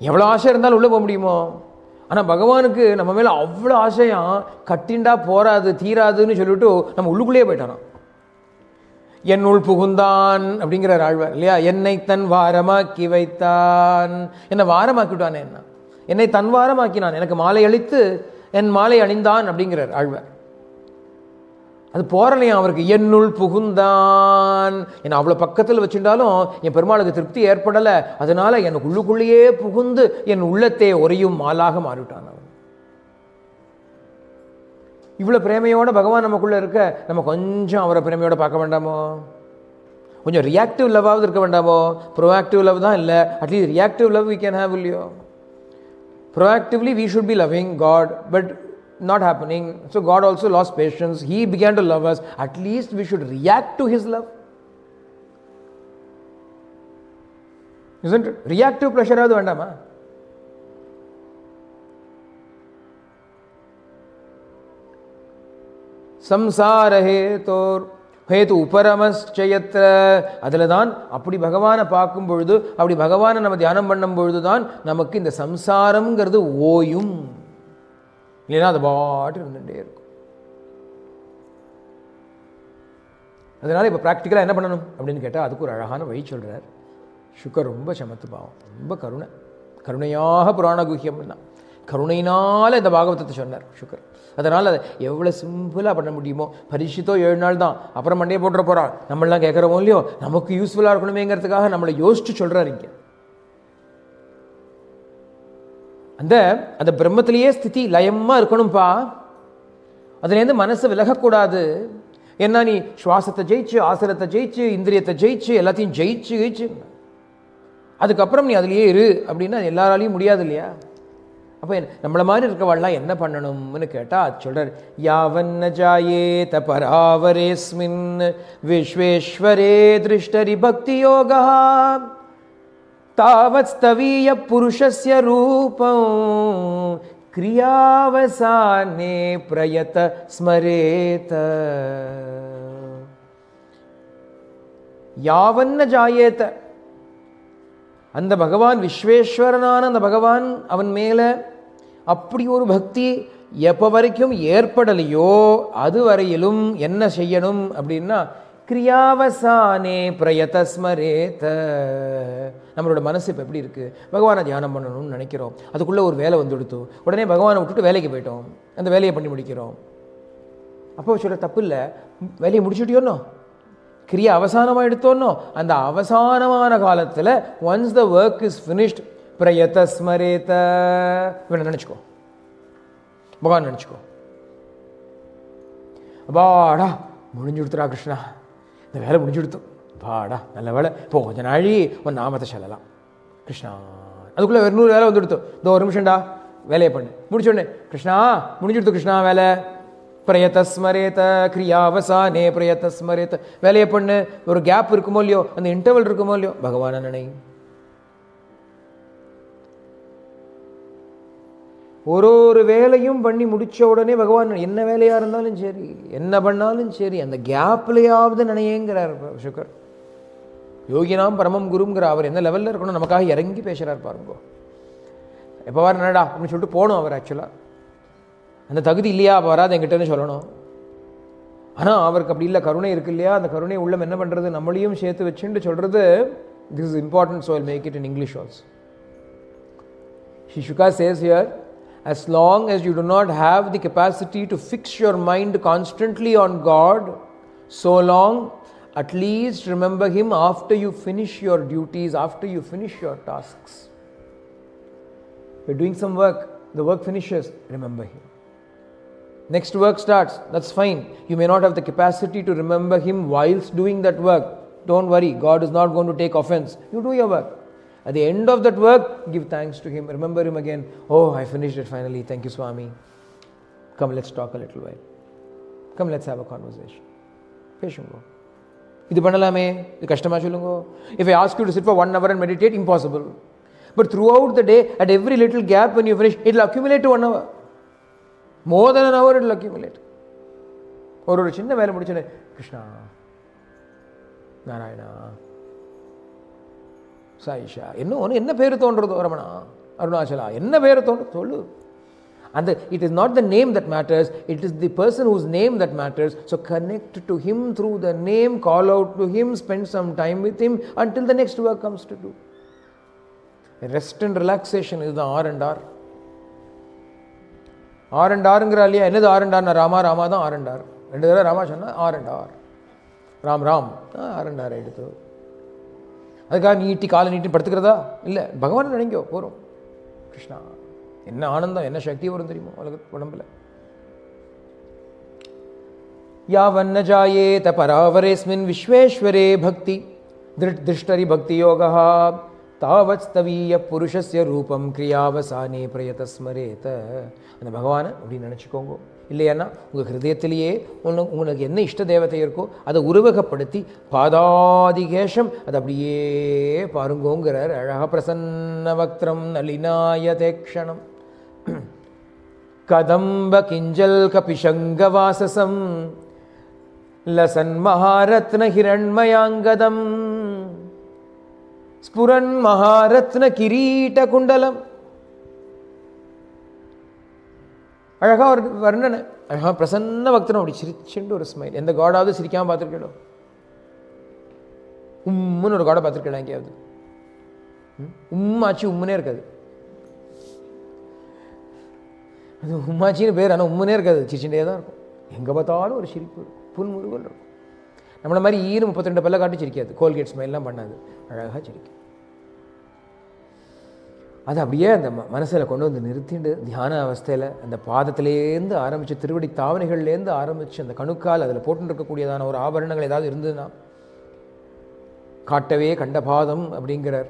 Speaker 2: எவ்வளோ ஆசை இருந்தாலும் உள்ளே போக முடியுமோ? ஆனால் பகவானுக்கு நம்ம மேலே அவ்வளோ ஆசையாக கட்டிண்டா போராது தீராதுன்னு சொல்லிட்டு நம்ம உள்ளுக்குள்ளேயே போயிட்டானோ. என்னுள் புகுந்தான் அப்படிங்கிறார் ஆழ்வார் இல்லையா? என்னை தன் வாரமாக்கி வைத்தான், என்னை வாரமாக்கிவிட்டானே, என்ன என்னை தன் வாரமாக்கினான், எனக்கு மாலை அளித்து என் மாலை அணிந்தான் அப்படிங்கிறார் ஆழ்வார். அது போறலையா அவருக்கு? என்னுள் புகுந்தான். என்னை அவ்வளோ பக்கத்தில் வச்சுட்டாலும் என் பெருமாளுக்கு திருப்தி ஏற்படலை, அதனால எனக்கு உள்ளுக்குள்ளேயே புகுந்து என் உள்ளத்தை ஒரையும் மாலாக மாறிவிட்டான் அவன். இவ்வளோ பிரேமையோட பகவான் நமக்குள்ளே இருக்க நம்ம கொஞ்சம் அவரை பிரேமையோட பார்க்க வேண்டாமோ? கொஞ்சம் ரியாக்டிவ் லவ்வாவது இருக்க வேண்டாமோ? ப்ரோஆக்டிவ் லவ் தான் இல்லை, at least reactive love we can have இல்லையோ? Proactively we should be loving God, but not happening. So God also lost patience. He began to love us. At least we should react to his love. Isn't it? Reactive pleasure adu vendama? samsara hetor hetu uparamaschayatra. அதில் தான் அப்படி பகவானை பார்க்கும் பொழுது, அப்படி பகவானை நம்ம தியானம் பண்ணும் பொழுது தான் நமக்கு இந்த சம்சாரம்ங்கிறது ஓயும். இல்லைன்னா அது பாட்டு இருந்துகிட்டே இருக்கும். அதனால் இப்போ ப்ராக்டிக்கலாக என்ன பண்ணணும் அப்படின்னு கேட்டால் அதுக்கு ஒரு அழகான வழி சொல்கிறார் சுக்கர். ரொம்ப சமத்து பாவம், ரொம்ப கருணையாக புராண குஹ்யம்னா கருணையினால் இந்த பாகவதத்தை சொன்னார் சுக்கர். அதனால் அதை எவ்வளோ சிம்பிளாக பண்ண முடியுமோ. பரீட்சித்தோ 7 நாள் தான், அப்புறம் மண்டையை போட்டுற போகிறான். நம்மளாம் கேட்குறோமோ இல்லையோ, நமக்கு யூஸ்ஃபுல்லாக இருக்கணுமேங்கிறதுக்காக நம்மளை யோசிச்சு சொல்கிறார் இங்கே. அந்த பிரம்மத்திலேயே ஸ்திதி லயமாக இருக்கணும்ப்பா. அதுலேருந்து மனசு விலகக்கூடாது. ஏன்னா நீ சுவாசத்தை ஜெயிச்சு, ஆசனத்தை ஜெயிச்சு, இந்திரியத்தை ஜெயிச்சு, எல்லாத்தையும் ஜெயிச்சு அதுக்கப்புறம் நீ அதுலேயே இரு அப்படின்னா அது எல்லாராலையும் முடியாது இல்லையா? அப்போ நம்மளை மாதிரி இருக்கவாள்லாம் என்ன பண்ணணும்னு கேட்டால் அது சொல்கிறார், யாவன்ன ஜாயேத பராவரேஸ்மின் விஸ்வேஸ்வரே திருஷ்டரி பக்தி யோகா தாவத் ஸ்தவீய புருஷஸ்ய ரூபம் கிரியாவசானே பிரயத ஸ்மரேத. யாவன்ன ஜாயேத, அந்த பகவான் விஸ்வேஸ்வரனான அந்த பகவான் அவன் மேலே அப்படி ஒரு பக்தி எப்போ வரைக்கும் ஏற்படலையோ அது வரையிலும் என்ன செய்யணும் அப்படின்னா கிரியாவசானே பிரயதஸ்மரேத. நம்மளோட மனசு இப்போ எப்படி இருக்குது? பகவானை தியானம் பண்ணணும்னு நினைக்கிறோம், அதுக்குள்ளே ஒரு வேலை வந்துடுத்து, உடனே பகவானை விட்டுட்டு வேலைக்கு போயிட்டோம், அந்த வேலையை பண்ணி முடிக்கிறோம். அப்போ சொல்ல தப்பு இல்லை, வேலையை முடிச்சுட்டியோன்னோ, கிரியா அவசானமாக எடுத்தோன்னோ, அந்த அவசானமான காலத்தில் once the work is finished பிரயதஸ்மரேத, இவனை நினச்சிக்கோ, பகவான் நினச்சிக்கோ. அப்பாடா முடிஞ்சு கொடுத்துடா கிருஷ்ணா, இந்த வேலை முடிஞ்சு கொடுத்தோம், பாடா நல்ல வேலை, இப்போ கொஞ்சம் நாழி ஒரு நாமத்தை சொல்லலாம் கிருஷ்ணா. அதுக்குள்ளே வேறு 100 வேலை வந்து கொடுத்தோம், இந்த ஒரு நிமிஷம்டா வேலையை பண்ணு, முடிச்சோடனே கிருஷ்ணா முடிஞ்சு கொடுத்து கிருஷ்ணா வேலை பிரயதஸ்மரேத கிரியாவசானே பிரயதஸ்மரேத. வேலையை பண்ணு, ஒரு கேப் இருக்குமோ இல்லையோ, அந்த இன்டர்வல் இருக்குமோ இல்லையோ, பகவான நினை. ஒரு வேலையும் பண்ணி முடிச்ச உடனே பகவான் என்ன வேலையா இருந்தாலும் சரி, என்ன பண்ணாலும் சரி, அந்த கேப்லையாவது நினையேங்கிறார் சுகர். யோகினாம் பரமம் குருங்கிற அவர் எந்த லெவலில் இருக்கணும், நமக்காக இறங்கி பேசுகிறார் பாருங்கோ. எப்போ வர என்னடா அப்படின்னு சொல்லிட்டு போகணும் அவர். ஆக்சுவலாக அந்த தகுதி இல்லையா, அப்போ வராது என்கிட்டன்னு சொல்லணும். ஆனால் அவருக்கு அப்படி இல்லை, கருணை இருக்கு இல்லையா, அந்த கருணை உள்ளம் என்ன பண்ணுறது, நம்மளையும் சேர்த்து வச்சுட்டு சொல்கிறது. This is important, so I'll make it in English also. Shishika says here, as long as you do not have the capacity to fix your mind constantly on God, so long at least remember Him after you finish your duties, after you finish your tasks. You're doing some work, the work finishes, remember Him. Next work starts, that's fine. You may not have the capacity to remember Him whilst doing that work. Don't worry, God is not going to take offense. You do your work. At the end of that work, give thanks to Him. Remember Him again. Oh, I finished it finally. Thank you, Swami. Come, let's talk a little while. Come, let's have a conversation. Peshingo. Idu pannalame, idu kashtama sollungo. If I ask you to sit for 1 hour and meditate, impossible. But throughout the day, at every little gap when you finish, it will accumulate to 1 hour. More than an hour it will accumulate. ஒரு சின்ன வேலை முடிச்சோன்னே கிருஷ்ணா நாராயணா சாயிஷா என்ன பேர் தோன்றது, ரமணா அருணாச்சலா என்ன பேர் தோன்றது சொல்லு. அந்த it is not the name that matters, it is the person whose name that matters. So connect to Him through the name, call out to Him, spend some time with Him until the next work comes to do. Rest and relaxation is the R&R. R&Rங்கிற இல்லையா, என்னது R&R? ராமா தான் R&R. 2 தடவை ராமா சொன்னால் R&R, ராம் R&R எடுத்து. அதுக்காக நீட்டி காலை நீட்டி படுத்துக்கிறதா இல்லை, பகவான் நினைங்கோ போகிறோம். கிருஷ்ணா என்ன ஆனந்தம், என்ன சக்தி வரும் தெரியுமோ உடம்புல. யாவன்ன ஜாயேத பராவரேஸ்மின் விஸ்வேஸ்வரே பக்தி திருஷ்டரி பக்தி யோகா தாவத் ஸ்தவீய புருஷஸ்ய ரூபம் கிரியாவசானே பிரயதஸ்மரேத. அந்த பகவானை அப்படின்னு நினச்சிக்கோங்க. இல்லையான்னா உங்கள் ஹிருதயத்திலேயே உங்களுக்கு என்ன இஷ்ட தேவதை இருக்கோ அதை உருவகப்படுத்தி பாதாதிகேஷம் அதை அப்படியே பாருங்கோங்கிறார். அழகா பிரசன்ன வக்திரம் நளினாயதேக்ஷணம் கதம்ப கிஞ்சல் கபிஷங்கவாசசம் லசன் மகாரத்ன ஹிரண்மயாங்கதம் ஸ்புரன் மகாரத்ன கிரீட குண்டலம். அழகா ஒரு வர்ணனை, அழகா பிரசன்ன பக்தனும் அப்படி சிரிச்சுண்டு ஒரு ஸ்மைல். எந்த காடாவது சிரிக்காம பார்த்துருக்கோ? உம்முன்னு ஒரு காடை பார்த்துருக்கேன் எங்கேயாவது? உம்மாச்சி உம்முனே இருக்காது, அது உம்மாச்சின்னு பேர், ஆனால் உம்முனே இருக்காது, சிரிச்சுட்டே தான் இருக்கும். எங்கே பார்த்தாலும் ஒரு சிரிப்பு இருக்கும், புன்முறுவல் இருக்கும். நம்மளை மாதிரி 32 பல்ல காட்டி சிரிக்காது, கோல்கேட் ஸ்மைல்லாம் பண்ணாது, அழகாக சிரிக்கும். அது அப்படியே அந்த மனசில் கொண்டு வந்து நிறுத்திட்டு தியான அவஸ்தையில் அந்த பாதத்திலேருந்து ஆரம்பித்து திருவடி தாவணைகள்லேருந்து ஆரம்பித்து அந்த கணுக்கால் அதில் போட்டு இருக்கக்கூடியதான ஒரு ஆபரணங்கள் ஏதாவது இருந்ததுன்னா காட்டவே கண்ட பாதம் அப்படிங்கிறார்.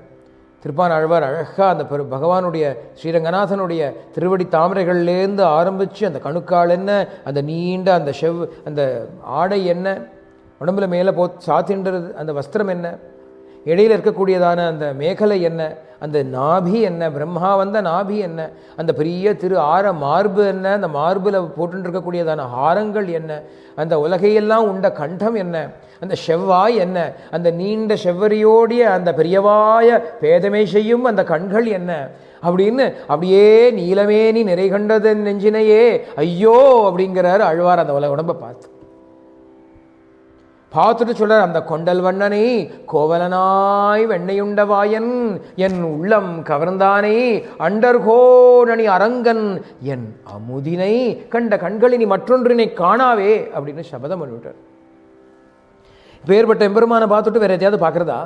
Speaker 2: திருப்பான் ஆழ்வார் அழகாக அந்த பகவானுடைய ஸ்ரீரங்கநாதனுடைய திருவடி தாமரைகள்லேருந்து ஆரம்பித்து அந்த கணுக்கால் என்ன, அந்த நீண்ட அந்த அந்த ஆடை என்ன, உடம்புல மேலே சாத்தின்றது அந்த வஸ்திரம் என்ன, இடையில் இருக்கக்கூடியதான அந்த மேகலை என்ன, அந்த நாபி என்ன, பிரம்மா வந்த நாபி என்ன, அந்த பெரிய மார்பு என்ன, அந்த மார்பில் போட்டுருக்கக்கூடியதான ஹாரங்கள் என்ன, அந்த உலகையெல்லாம் உண்ட கண்டம் என்ன, அந்த செவ்வாய் என்ன, அந்த நீண்ட செவ்வரியோடைய அந்த பெரியவாய பேதமை செய்யும் அந்த கண்கள் என்ன அப்படின்னு அப்படியே நீலமேனி நிறை கண்டது நெஞ்சினையே ஐயோ அப்படிங்கிறார் ஆழ்வார் அந்த உடம்பை பார்த்துட்டு சொல்றார், அந்த கொண்டல் வண்ணனை கோவலனாய் வெண்ணையுண்டவாயன் என் உள்ளம் கவர்ந்தானே அண்டர்கோணி அரங்கன் என் அமுதினை கண்ட கண்களினி மற்றொன்றினை காணாவே அப்படின்னு சபதம் பண்ணிவிட்டார். பேர்பட்ட எம்பெருமானை பார்த்துட்டு வேற எதையாவது பார்க்கறதா?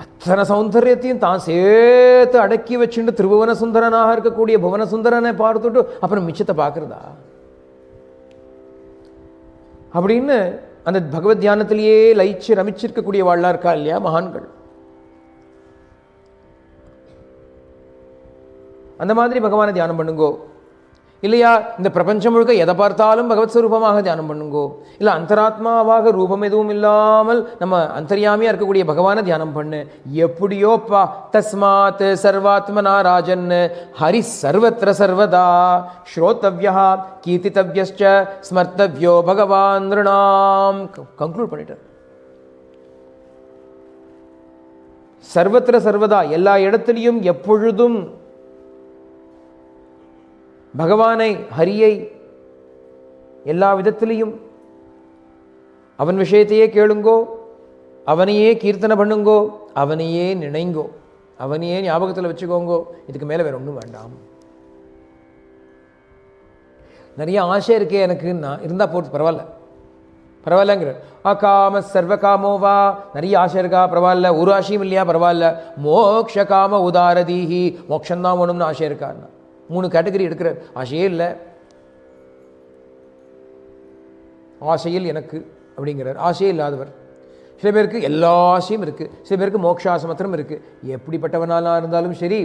Speaker 2: அத்தனை சௌந்தரியத்தையும் தான் சேர்த்து அடக்கி வச்சுட்டு திருபுவன சுந்தரனாக இருக்கக்கூடிய புவன சுந்தரனை பார்த்துட்டு அப்புறம் மிச்சத்தை பார்க்கறதா அப்படின்னு அந்த பகவத் தியானத்திலேயே லயிச்சு ரமிச்சிருக்கக்கூடிய வாழ்லா இருக்கா இல்லையா மகான்கள். அந்த மாதிரி பகவானை தியானம் பண்ணுங்கோ. இல்லையா இந்த பிரபஞ்சம் முழுக்க எதை பார்த்தாலும் பகவத் ஸ்வரூபமாக தியானம் பண்ணுங்கோ. இல்லை அந்தராத்மாவாக ரூபம் எதுவும் இல்லாமல் நம்ம அந்தர்யாமியாக இருக்கக்கூடிய பகவானை தியானம் பண்ணு. எப்படியோப்பா தஸ்மாத் சர்வாத்மனா ராஜன் ஹரி சர்வத்திர சர்வதா ஸ்ரோத்தவ்யா கீர்த்தித்தவ்யஸ்ச ஸ்மர்த்தவ்யோ பகவான் நிருணாம் கன்க்ளூட் பண்ணிட்டார். சர்வத்திர சர்வதா எல்லா இடத்திலையும் எப்பொழுதும் பகவானை ஹரியை எல்லா விதத்திலையும் அவன் விஷயத்தையே கேளுங்கோ, அவனையே கீர்த்தனை பண்ணுங்கோ, அவனையே நினைங்கோ, அவனையே ஞாபகத்தில் வச்சுக்கோங்கோ. இதுக்கு மேலே வேற ஒன்றும் வேண்டாம். நிறைய ஆசை இருக்கே எனக்கு, நான் இருந்தால் போட்டு பரவாயில்லங்கிற அகாம சர்வ காமோவா, நிறைய ஆசை இருக்கா பரவாயில்ல, ஒரு ஆசையும் இல்லையா பரவாயில்ல, மோக்ஷ காம உதாரதீஹி மோட்சந்தான் வேணும்னு ஆசை இருக்காருன்னா 3 கேட்டகரி எடுக்கிற ஆசையே இல்லை, ஆசையில் எனக்கு அப்படிங்கிறார். ஆசையே இல்லாதவர். சில பேருக்கு எல்லா ஆசையும் இருக்குது, சில பேருக்கு மோக்ஷாசமத்திரம் இருக்குது. எப்படிப்பட்டவனாலாம் இருந்தாலும் சரி,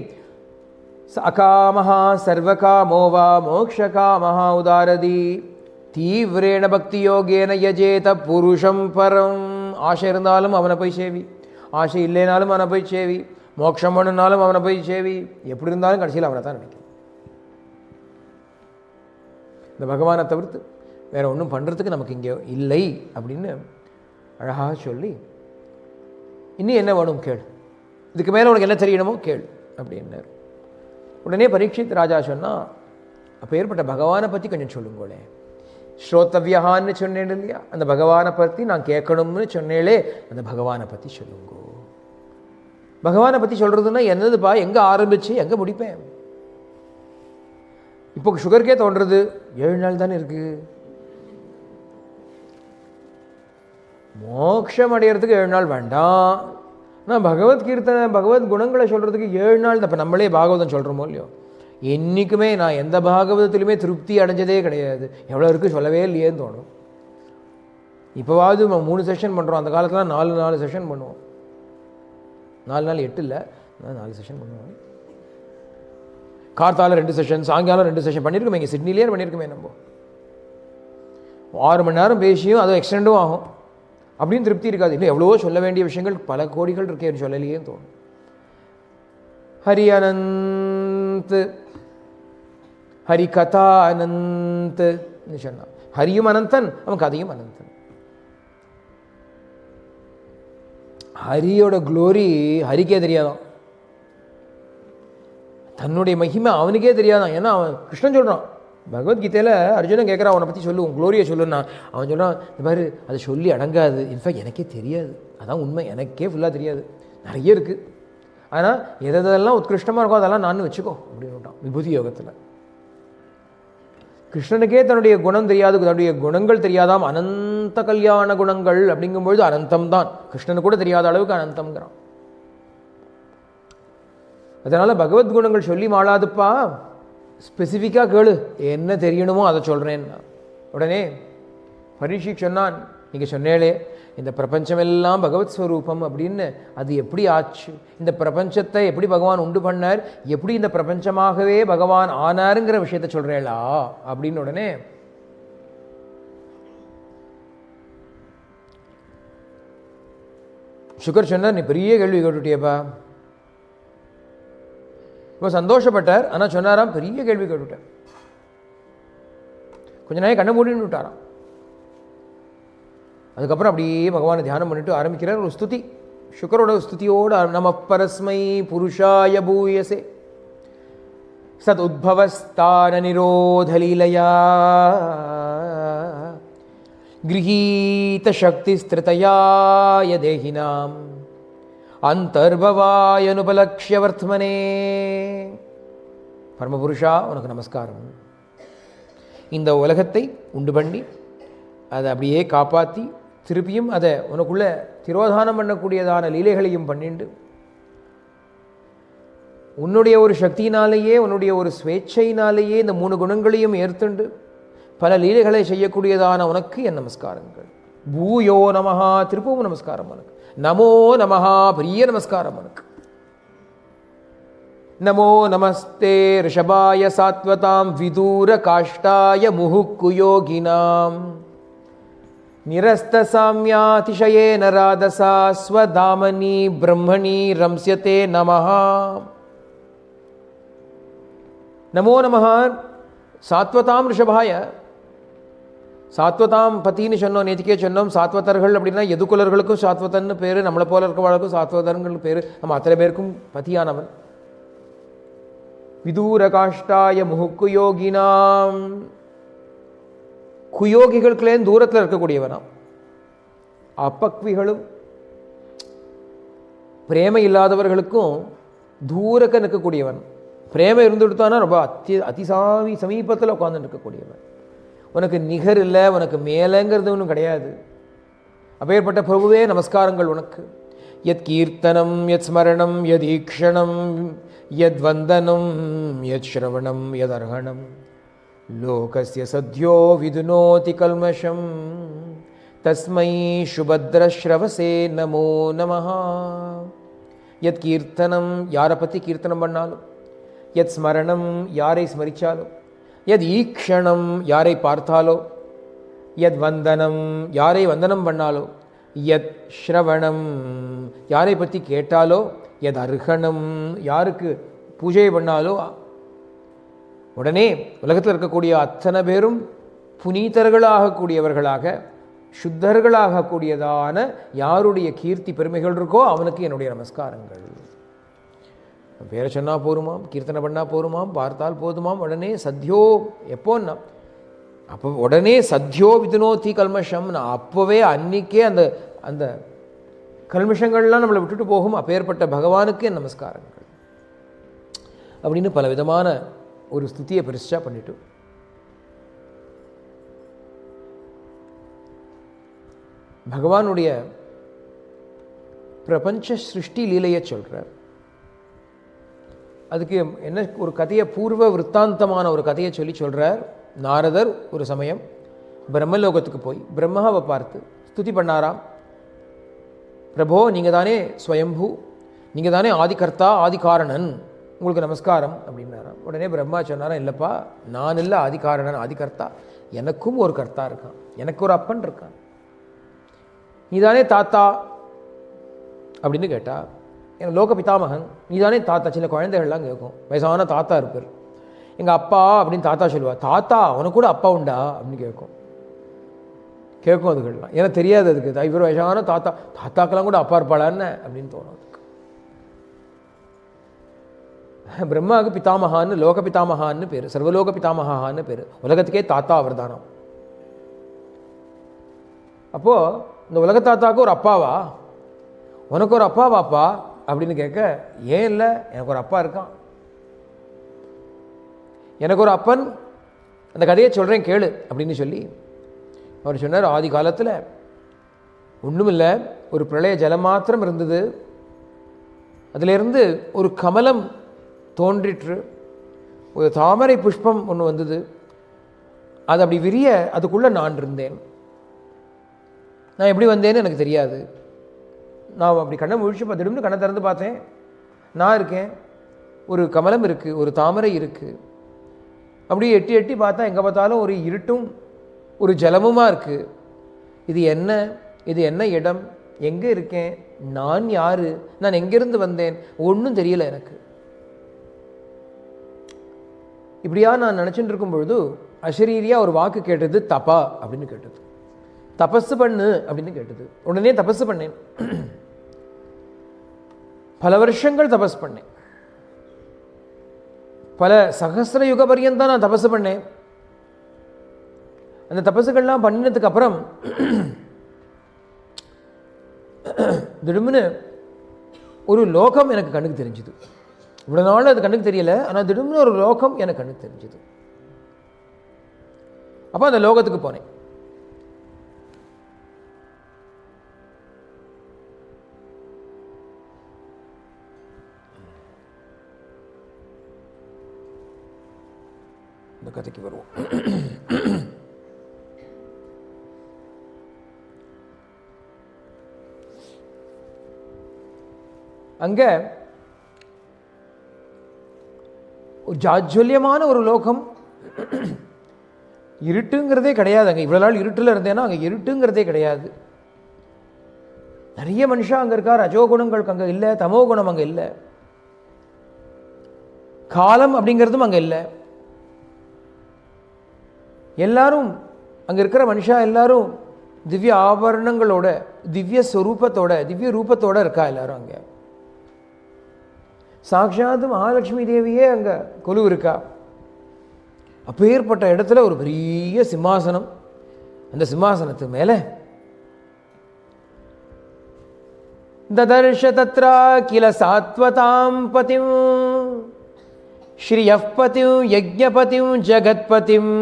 Speaker 2: அகாமஹா சர்வகாமோவா மோக்ஷகாமஹா உதாரதி தீவிரேண பக்தி யோகேன யஜேத புருஷம் பரம். ஆசை இருந்தாலும் அவனை போய் சேவி, ஆசை இல்லைனாலும் அவனை போய் சேவி, மோட்சம் பண்ணுனாலும் அவனை போய் சேவி, எப்படி இருந்தாலும் கடைசியில் அவனை தான் நினைக்கும். இந்த பகவானை தவிர்த்து வேற ஒன்றும் பண்ணுறதுக்கு நமக்கு இங்கே இல்லை அப்படின்னு அழகாக சொல்லி, இன்னும் என்ன வேணும் கேள், இதுக்கு மேலே உனக்கு என்ன தெரியணுமோ கேள் அப்படின்னார். உடனே பரீட்சித் ராஜா சொன்னால், அப்போ ஏற்பட்ட பகவானை பற்றி கொஞ்சம் சொல்லுங்களே. ஸ்ரோத்தவ்யான்னு சொன்னேன் இல்லையா, அந்த பகவானை பற்றி நான் கேட்கணும்னு சொன்னேளே, அந்த பகவானை பற்றி சொல்லுங்கோ. பகவானை பற்றி சொல்கிறதுன்னா என்னதுப்பா, எங்கே ஆரம்பித்து எங்கே முடிப்பேன்? இப்போ சுகருக்கே தோன்றது 7 நாள் தானே இருக்குது, மோட்சம் அடையிறதுக்கு 7 நாள் வேண்டாம். நான் பகவத் கீர்த்தனை பகவத் குணங்களை சொல்கிறதுக்கு 7 நாள் தான். இப்போ நம்மளே பாகவதம் சொல்கிறோமோ இல்லையோ, என்றைக்குமே நான் எந்த பாகவதத்துலையுமே திருப்தி அடைஞ்சதே கிடையாது. எவ்வளோ இருக்குது சொல்லவே இல்லையேன்னு தோணும். இப்போவாவது 3 செஷன் பண்ணுறோம், அந்த காலத்தில் 4 செஷன் பண்ணுவோம். 4 நாள் 8 இல்லை, 4 செஷன் பண்ணுவோம். கார்த்தால 2 செஷன், சாயங்காலம் 2 செஷன் பண்ணியிருக்கோமே. இங்கே சிட்னிலேயே பண்ணியிருக்கோமே. நம்ம 6 மணி நேரம் பேசியும் அது எக்ஸ்டெண்டும் ஆகும். அப்படின்னு திருப்தி இருக்காது. இல்லை எவ்வளவோ சொல்ல வேண்டிய விஷயங்கள் பல கோடிகள் இருக்கேன்னு சொல்லலையேன்னு தோணும். ஹரி அனந்த், ஹரி கதா அனந்த் சொன்னான். ஹரியும் அனந்தன், அவன் கதையும் அனந்தன். ஹரியோட க்ளோரி ஹரிக்கே தெரியாதான், தன்னுடைய மகிமை அவனுக்கே தெரியாதான். ஏன்னா அவன் கிருஷ்ணன் சொல்கிறான் பகவத்கீதையில், அர்ஜுனன் கேட்குறான் அவனை பற்றி சொல்லு, உன் க்ளோரியை சொல்லுன்னா. அவன் சொல்கிறான், இந்த மாதிரி அதை சொல்லி அடங்காது, இன்ஃபேக்ட் எனக்கே தெரியாது, அதான் உண்மை, எனக்கே ஃபுல்லாக தெரியாது, நிறைய இருக்குது. ஆனால் எதெல்லாம் உத்கிருஷ்டமாக இருக்கோ அதெல்லாம் நான் வச்சுக்கோ அப்படின்னு விட்டான் விபூதி யோகத்தில். கிருஷ்ணனுக்கே தன்னுடைய குணம் தெரியாது, தன்னுடைய குணங்கள் தெரியாதாம். அனந்த கல்யாண குணங்கள் அப்படிங்கும்பொழுது அனந்தம் தான், கிருஷ்ணனு கூட தெரியாத அளவுக்கு அனந்தம்ங்கிறான். அதனால் பகவத் குணங்கள் சொல்லி மாளாதுப்பா, ஸ்பெசிஃபிக்காக கேளு, என்ன தெரியணுமோ அதை சொல்கிறேன்னா. உடனே பரீட்சித் சொன்னான், நீங்கள் சொன்னேளே இந்த பிரபஞ்சமெல்லாம் பகவத் ஸ்வரூபம் அப்படின்னு அது எப்படி ஆச்சு, இந்த பிரபஞ்சத்தை எப்படி பகவான் உண்டு பண்ணார், எப்படி இந்த பிரபஞ்சமாகவே பகவான் ஆனாருங்கிற விஷயத்த சொல்கிறேளா அப்படின்னு உடனே சுகர் சொன்னார், நீ பெரிய கேள்வி கேட்டுட்டியப்பா. ரொம்ப சந்தோஷப்பட்டார். ஆனால் சொன்னாராம், பெரிய கேள்வி கேட்டுட்டார். கொஞ்ச நாள் கண்ணை மூடின்னு விட்டாராம். அதுக்கப்புறம் அப்படியே பகவானை தியானம் பண்ணிட்டு ஆரம்பிக்கிறார் ஒரு ஸ்துதி. சுக்கரோட ஸ்துதியோடு நம பரஸ்மை புருஷாய பூயசே சத் உத்பவஸ்தான நிரோதலீலையா கிரகீத சக்தி ஸ்திருதயாய தேகினாம் அந்தர்பவாயனுபலக்ஷ்ய வர்த்மனே. பரமபுருஷா, உனக்கு நமஸ்காரம். இந்த உலகத்தை உண்டு பண்ணி அதை அப்படியே காப்பாற்றி திருப்பியும் அதை உனக்குள்ள திரோதானம் பண்ணக்கூடியதான லீலைகளையும் பண்ணிண்டு உன்னுடைய ஒரு சக்தியினாலேயே உன்னுடைய ஒரு ஸ்வேச்சையினாலேயே இந்த 3 குணங்களையும் ஏற்றுண்டு பல லீலைகளை செய்யக்கூடியதான உனக்கு என் நமஸ்காரங்கள். பூயோ நமஹா, திருப்பவும் நமஸ்காரம் உனக்கு. நமோ நமஹா, பெரிய நமஸ்காரம் உனக்கு. நமோ நமஸ்தே ரிஷபாய சாத்வதாம் விதூர காஷ்டாய முஹுக்கு யோகினாம் நிரஸ்த சாம்யாதிஷயே நராதசா ஸ்வதாமனி பிரம்மணி ரம்ஸ்யதே நமஹா. நமோ நமஹா சாத்வதாம் ரிஷபாய. சாத்வதாம் பத்தின்னு சொன்னோம், நேற்றுக்கே சொன்னோம். சாத்வதர்கள் அப்படின்னா எதுக்குலர்களுக்கும் சாத்வதன்னு பேர், நம்மளை போல இருக்கவர்களுக்கும் சாத்வதர்கள் பேர். நம்ம அத்தனை பேருக்கும் பத்தியானவன். விதூர காஷ்டாய முஹுக்கு யோகினாம், குயோகிகளுக்குலேருந்து தூரத்தில் இருக்கக்கூடியவனாம். அப்பக்விகளும் பிரேமை இல்லாதவர்களுக்கும் தூரக்க நிற்கக்கூடியவன். பிரேமை இருந்துவிட்டானா ரொம்ப சமீபத்தில் உட்கார்ந்து இருக்கக்கூடியவன். உனக்கு நிகர் இல்லை, உனக்கு மேலேங்கிறது ஒன்றும் கிடையாது. அப்பேற்பட்ட பிரபுவே நமஸ்காரங்கள் உனக்கு. யத் கீர்த்தனம் யத் ஸ்மரணம் யத் ஈக்ஷணம் யத் வந்தனம் யத் ஸ்ரவணம் யத் அர்ஹணம் லோகஸ்ய சத்யோ விதுனோதி கல்மஷம் தஸ்மை சுபத்ரஸ்ரவசே நமோ நமஹ. யத் கீர்த்தனம், யாரை பற்றி கீர்த்தனம் பண்ணாலும், யத் ஸ்மரணம், யாரை ஸ்மரித்தாலோ, யத் ஈக்ஷணம், யாரை பார்த்தாலோ, யத் வந்தனம், யாரை வந்தனம் பண்ணாலோ, யத் ஸ்ரவணம், யாரை பற்றி கேட்டாலோ, யத் அர்ஹணம், யாருக்கு பூஜை பண்ணாலோ, உடனே உலகத்தில் இருக்கக்கூடிய அத்தனை பேரும் புனீதர்களாகக்கூடியவர்களாக சுத்தர்களாகக்கூடியதான யாருடைய கீர்த்தி பெருமைகள் இருக்கோ அவனுக்கு என்னுடைய நமஸ்காரங்கள். பேரை சொன்னால் போருமாம், கீர்த்தனை பண்ணால் போருமாம், பார்த்தால் போதுமாம், உடனே சத்யோ, எப்போன்னா அப்போ உடனே சத்யோ விதுனோதி கல்மஷம், நான் அப்போவே அன்னைக்கே அந்த அந்த கல்மஷங்கள்லாம் நம்மளை விட்டுட்டு போகும். அப்பேற்பட்ட பகவானுக்கு என் நமஸ்காரங்கள் அப்படின்னு பல விதமான ஒரு ஸ்துதியை பெருசாக பண்ணிட்டு பகவானுடைய பிரபஞ்ச சிருஷ்டி லீலையை சொல்கிறார். அதுக்கு என்ன ஒரு கதையை, பூர்வ விற்த்தாந்தமான ஒரு கதையை சொல்லி சொல்கிறார். நாரதர் ஒரு சமயம் பிரம்மலோகத்துக்கு போய் பிரம்மாவை பார்த்து ஸ்துதி பண்ணாராம். பிரபோ, நீங்கள் தானே ஸ்வயம்பூ, நீங்கள் தானே ஆதிகர்த்தா ஆதிகாரணன், உங்களுக்கு நமஸ்காரம் அப்படின்னாராம். உடனே பிரம்மா சொன்னாராம், இல்லைப்பா, நான் இல்லை ஆதிகாரணன் ஆதிகர்த்தா, எனக்கும் ஒரு கர்த்தா இருக்கான், எனக்கு ஒரு அப்பன் இருக்கான். நீதானே தாத்தா அப்படின்னு கேட்டா, என் லோக பிதாமகன், நீதானே தாத்தா. சின்ன குழந்தைகள்லாம் கேட்கும், வயசான தாத்தா இருப்பார், எங்கள் அப்பா அப்படின்னு தாத்தா சொல்லுவாள். தாத்தா, உனக்கு கூட அப்பா உண்டா அப்படின்னு கேட்கும் அதுகள்லாம். ஏன்னா தெரியாது அதுக்கு, இவர் வயசான தாத்தா, தாத்தாக்கெல்லாம் கூட அப்பா இருப்பாளான்னு அப்படின்னு தோணும் அதுக்கு. பிரம்மாவுக்கு பிதாமகான்னு, லோக பிதாமகான்னு பேர், சர்வலோக பிதாமகான்னு பேர், உலகத்துக்கே தாத்தா அவர் தானம். அப்போது இந்த உலக தாத்தாவுக்கு ஒரு அப்பாவா, உனக்கு ஒரு அப்பாவாப்பா அப்படின்னு கேட்க, ஏன் இல்லை, எனக்கு ஒரு அப்பா இருக்கான், எனக்கு ஒரு அப்பன், அந்த கதையை சொல்கிறேன் கேளு அப்படின்னு சொல்லி அவர் சொன்னார். ஆதி காலத்தில் ஒன்றும் இல்லை, ஒரு பிரளய ஜலம் மாத்திரம் இருந்தது. அதிலிருந்து ஒரு கமலம் தோன்றிற்று, ஒரு தாமரை புஷ்பம் ஒன்று வந்தது. அது அப்படி விரிய, அதுக்குள்ளே நான் இருந்தேன். நான் எப்படி வந்தேன்னு எனக்கு தெரியாது. நான் அப்படி கண்ணை முழிச்சு திடீர்னு கண்ணை திறந்து பார்த்தேன், நான் இருக்கேன், ஒரு கமலம் இருக்குது, ஒரு தாமரை இருக்குது. அப்படியே எட்டி எட்டி பார்த்தா எங்கே பார்த்தாலும் ஒரு இருட்டும் ஒரு ஜலமுமாக இருக்குது. இது என்ன, இது என்ன இடம், எங்கே இருக்கேன், நான் யார், நான் எங்கேருந்து வந்தேன், ஒன்றும் தெரியல எனக்கு. இப்படியா நான் நினச்சிட்டு இருக்கும் பொழுது அசரீரியாக ஒரு வாக்கு கேட்டது, தபா அப்படின்னு கேட்டது. தபஸு பண்ணு அப்படின்னு கேட்டது. உடனே தபஸு பண்ணேன். பல வருஷங்கள் தபஸ் பண்ணேன். பல சகஸ்ர யுக பரியந்தான் நான் தபஸு பண்ணேன். அந்த தபஸுகள்லாம் பண்ணினதுக்கு அப்புறம் திடீர்னு ஒரு லோகம் எனக்கு கண்ணுக்கு தெரிஞ்சுது. இவ்வளோ நாள் அது கண்ணுக்கு தெரியல, ஆனால் திடீர்னு ஒரு லோகம் எனக்கு கண்ணுக்கு தெரிஞ்சுது. அப்போ அந்த லோகத்துக்கு போனேன். இந்த கதைக்கு வருவோம். அங்க ஒரு ஜாஜ்வல்யமான ஒரு லோகம். இருட்டுங்கிறதே கிடையாது. அங்கே இவ்வளோ நாள் இருட்டில் இருந்தேன்னா அங்கே இருட்டுங்கிறதே கிடையாது. நிறைய மனுஷன் அங்கே இருக்கா. ரஜோகுணங்கள் அங்கே இல்லை, தமோ குணம் அங்கே இல்லை, காலம் அப்படிங்கிறதும் அங்கே இல்லை. எல்லாரும் அங்கே இருக்கிற மனுஷா எல்லாரும் திவ்ய ஆபரணங்களோட, திவ்ய ஸ்வரூபத்தோட, திவ்ய ரூபத்தோட இருக்கா எல்லாரும். அங்கே சாட்சாத் மகாலட்சுமி தேவியே அங்கே கொலு இருக்கா. அப்பேற்பட்ட இடத்துல ஒரு பெரிய சிம்மாசனம். அந்த சிம்மாசனத்து மேலே ததர்ஷ தத்ரா கில சாத்வதாம் பதிம் ஸ்ரீயஃ பதிம் யஜ்ஞபதிம் ஜகத்பதிம்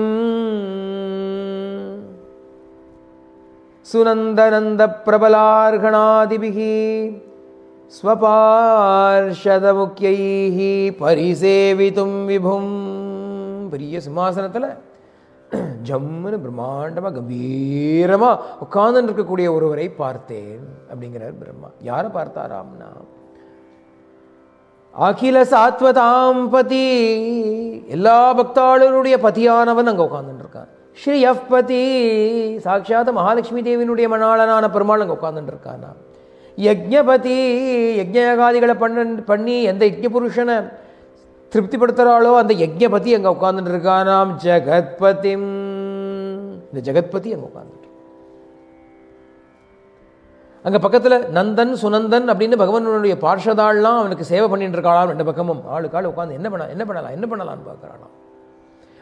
Speaker 2: சுனந்தநந்த பிரபலார்கணாதிபிஹி ஸ்வபார்ஷதமுக்யைஹி பரிசேவிதும் விபும். பெரிய சிம்மாசனத்தில் ஜம்முன்னு பிரம்மாண்டமாக கம்பீரமாக உட்கார்ந்து இருக்கக்கூடிய ஒருவரை பார்த்தேன் அப்படிங்கிறார் பிரம்மா. யாரை பார்த்தாராம்னா அகில சாத்வதாம் பதி, எல்லா பக்தாளருடைய பதியானவன் அங்கே உட்கார்ந்துட்டு இருக்கான். ஸ்ரீயஃ பதி, சாட்சாத் மகாலட்சுமி தேவியினுடைய மணாளனான பெருமாள் அங்கே உட்கார்ந்துட்டு இருக்கானா. யஜ்ஞபதி, யஜ்ஞகாதிகளை பண்ணி எந்த யஜ்ஞ புருஷனை திருப்திப்படுத்துகிறாளோ அந்த யஜ்ஞபதி அங்கே உட்கார்ந்துட்டு இருக்கானாம். ஜெகத்பதி, இந்த ஜெகத்பதி அங்கே உட்கார்ந்துட்டு. அங்கே பக்கத்தில் நந்தன் சுனந்தன் அப்படின்னு பகவானுடைய பார்ஷதாள்லாம் அவனுக்கு சேவை பண்ணிட்டு இருக்காளாம். ரெண்டு பக்கமும் ஆளுக்காள் உட்காந்து என்ன பண்ணலான்னு பார்க்குறாளாம்.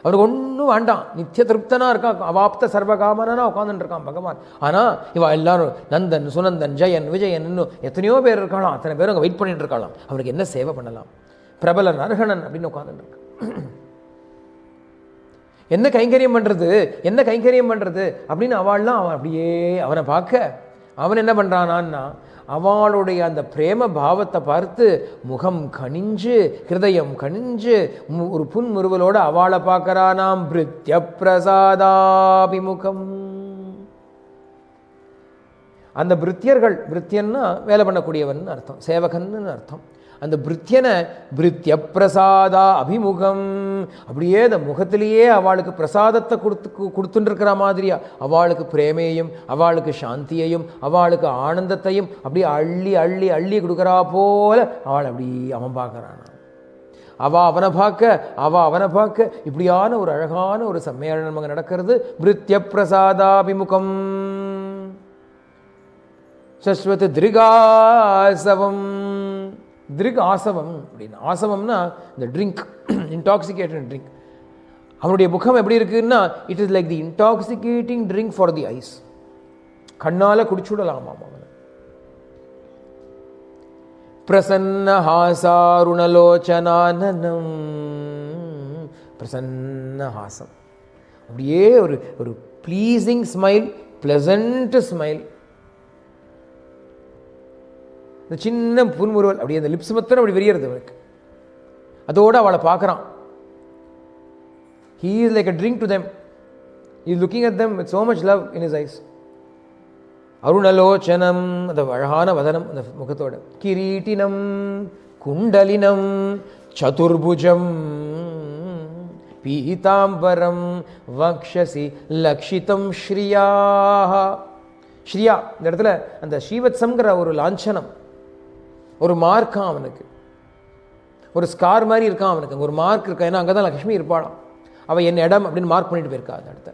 Speaker 2: அவருக்கு ஒன்றும் வேண்டாம், நித்திய திருப்தனாக இருக்கான், அவாப்த சர்வகாமனா உட்காந்துட்டு இருக்கான் பகவான். ஆனால் இவ எல்லாரும் நந்தன் சுனந்தன் ஜெயன் விஜயன் இன்னும் எத்தனையோ பேர் இருக்காளாம். அத்தனை பேரும் அங்கே வெயிட் பண்ணிட்டு இருக்காளாம். அவனுக்கு என்ன சேவை பண்ணலாம். பிரபலன் அர்ஹணன் அப்படின்னு உட்காந்துட்டு இருக்கான். என்ன கைங்கரியம் பண்ணுறது அப்படின்னு அவள்லாம் அவன் அப்படியே அவனை பார்க்க, அவன் என்ன பண்ணுறானான்னா அவளுடைய அந்த பிரேம பாவத்தை பார்த்து முகம் கனிஞ்சு ஹிருதயம் கனிஞ்சு ஒரு புன்முறுவலோடு அவளை பார்க்கறானாம். பிருத்ய பிரசாதாபிமுகம். அந்த பிருத்தியர்கள், பிருத்தியன்னா வேலை பண்ணக்கூடியவன் அர்த்தம், சேவகன்னு அர்த்தம். அந்த பிருத்தியனை பிருத்ய பிரசாதா அபிமுகம், அப்படியே அந்த முகத்திலேயே அவளுக்கு பிரசாதத்தை கொடுத்துட்டு இருக்கிற மாதிரியா அவளுக்கு பிரேமையும் அவளுக்கு சாந்தியையும் அவளுக்கு ஆனந்தத்தையும் அப்படியே அள்ளி அள்ளி அள்ளி கொடுக்குறா போல அவள் அப்படி அவன் பார்க்குறான். அவனை பார்க்க இப்படியான ஒரு அழகான ஒரு சம்மேளனம் அங்கே நடக்கிறது. பிருத்ய பிரசாதாபிமுகம் சஸ்வத் திருகாசவம். திருக் ஆசவம் அப்படின்னு, ஆசவம்னா இந்த ட்ரிங்க், இன்டாக்சிகேட்டட் ட்ரிங்க். அவனுடைய முகம் எப்படி இருக்குன்னா it is like the intoxicating drink for the eyes. கண்ணால் குடிச்சுடலாமாம் அவனை. பிரசன்ன ஹாசாருணலோச்சனானனம், பிரசன்ன ஹாசம், அப்படியே ஒரு ஒரு ப்ளீஸிங் ஸ்மைல், ப்ளசண்ட் ஸ்மைல். இந்த சின்ன புன்முறுவல், அப்படியே அந்த லிப்ஸ் மொத்தம் அப்படி வெறியறது அவனுக்கு. அதோடு அவளை பார்க்குறான். He is like a drink to them. He is looking at them with so much love in his eyes. அருணலோச்சனம், அந்த அழகான வதனம் அந்த முகத்தோட, கிரீட்டினம் குண்டலினம் சதுர்புஜம் பீதாம்பரம் வக்ஷசி லக்ஷிதம் ஸ்ரீயா. ஸ்ரீயா இந்த இடத்துல அந்த ஸ்ரீவத்சங்கிற ஒரு லாஞ்சனம், ஒரு மார்க்கான் அவனுக்கு, ஒரு ஸ்கார் மாதிரி இருக்கான் அவனுக்கு, அங்கே ஒரு மார்க் இருக்கா. ஏன்னா அங்கே தான் லக்ஷ்மி இருப்பாளாம். அவள் என் இடம் அப்படின்னு மார்க் பண்ணிட்டு போயிருக்கா. அந்த இடத்த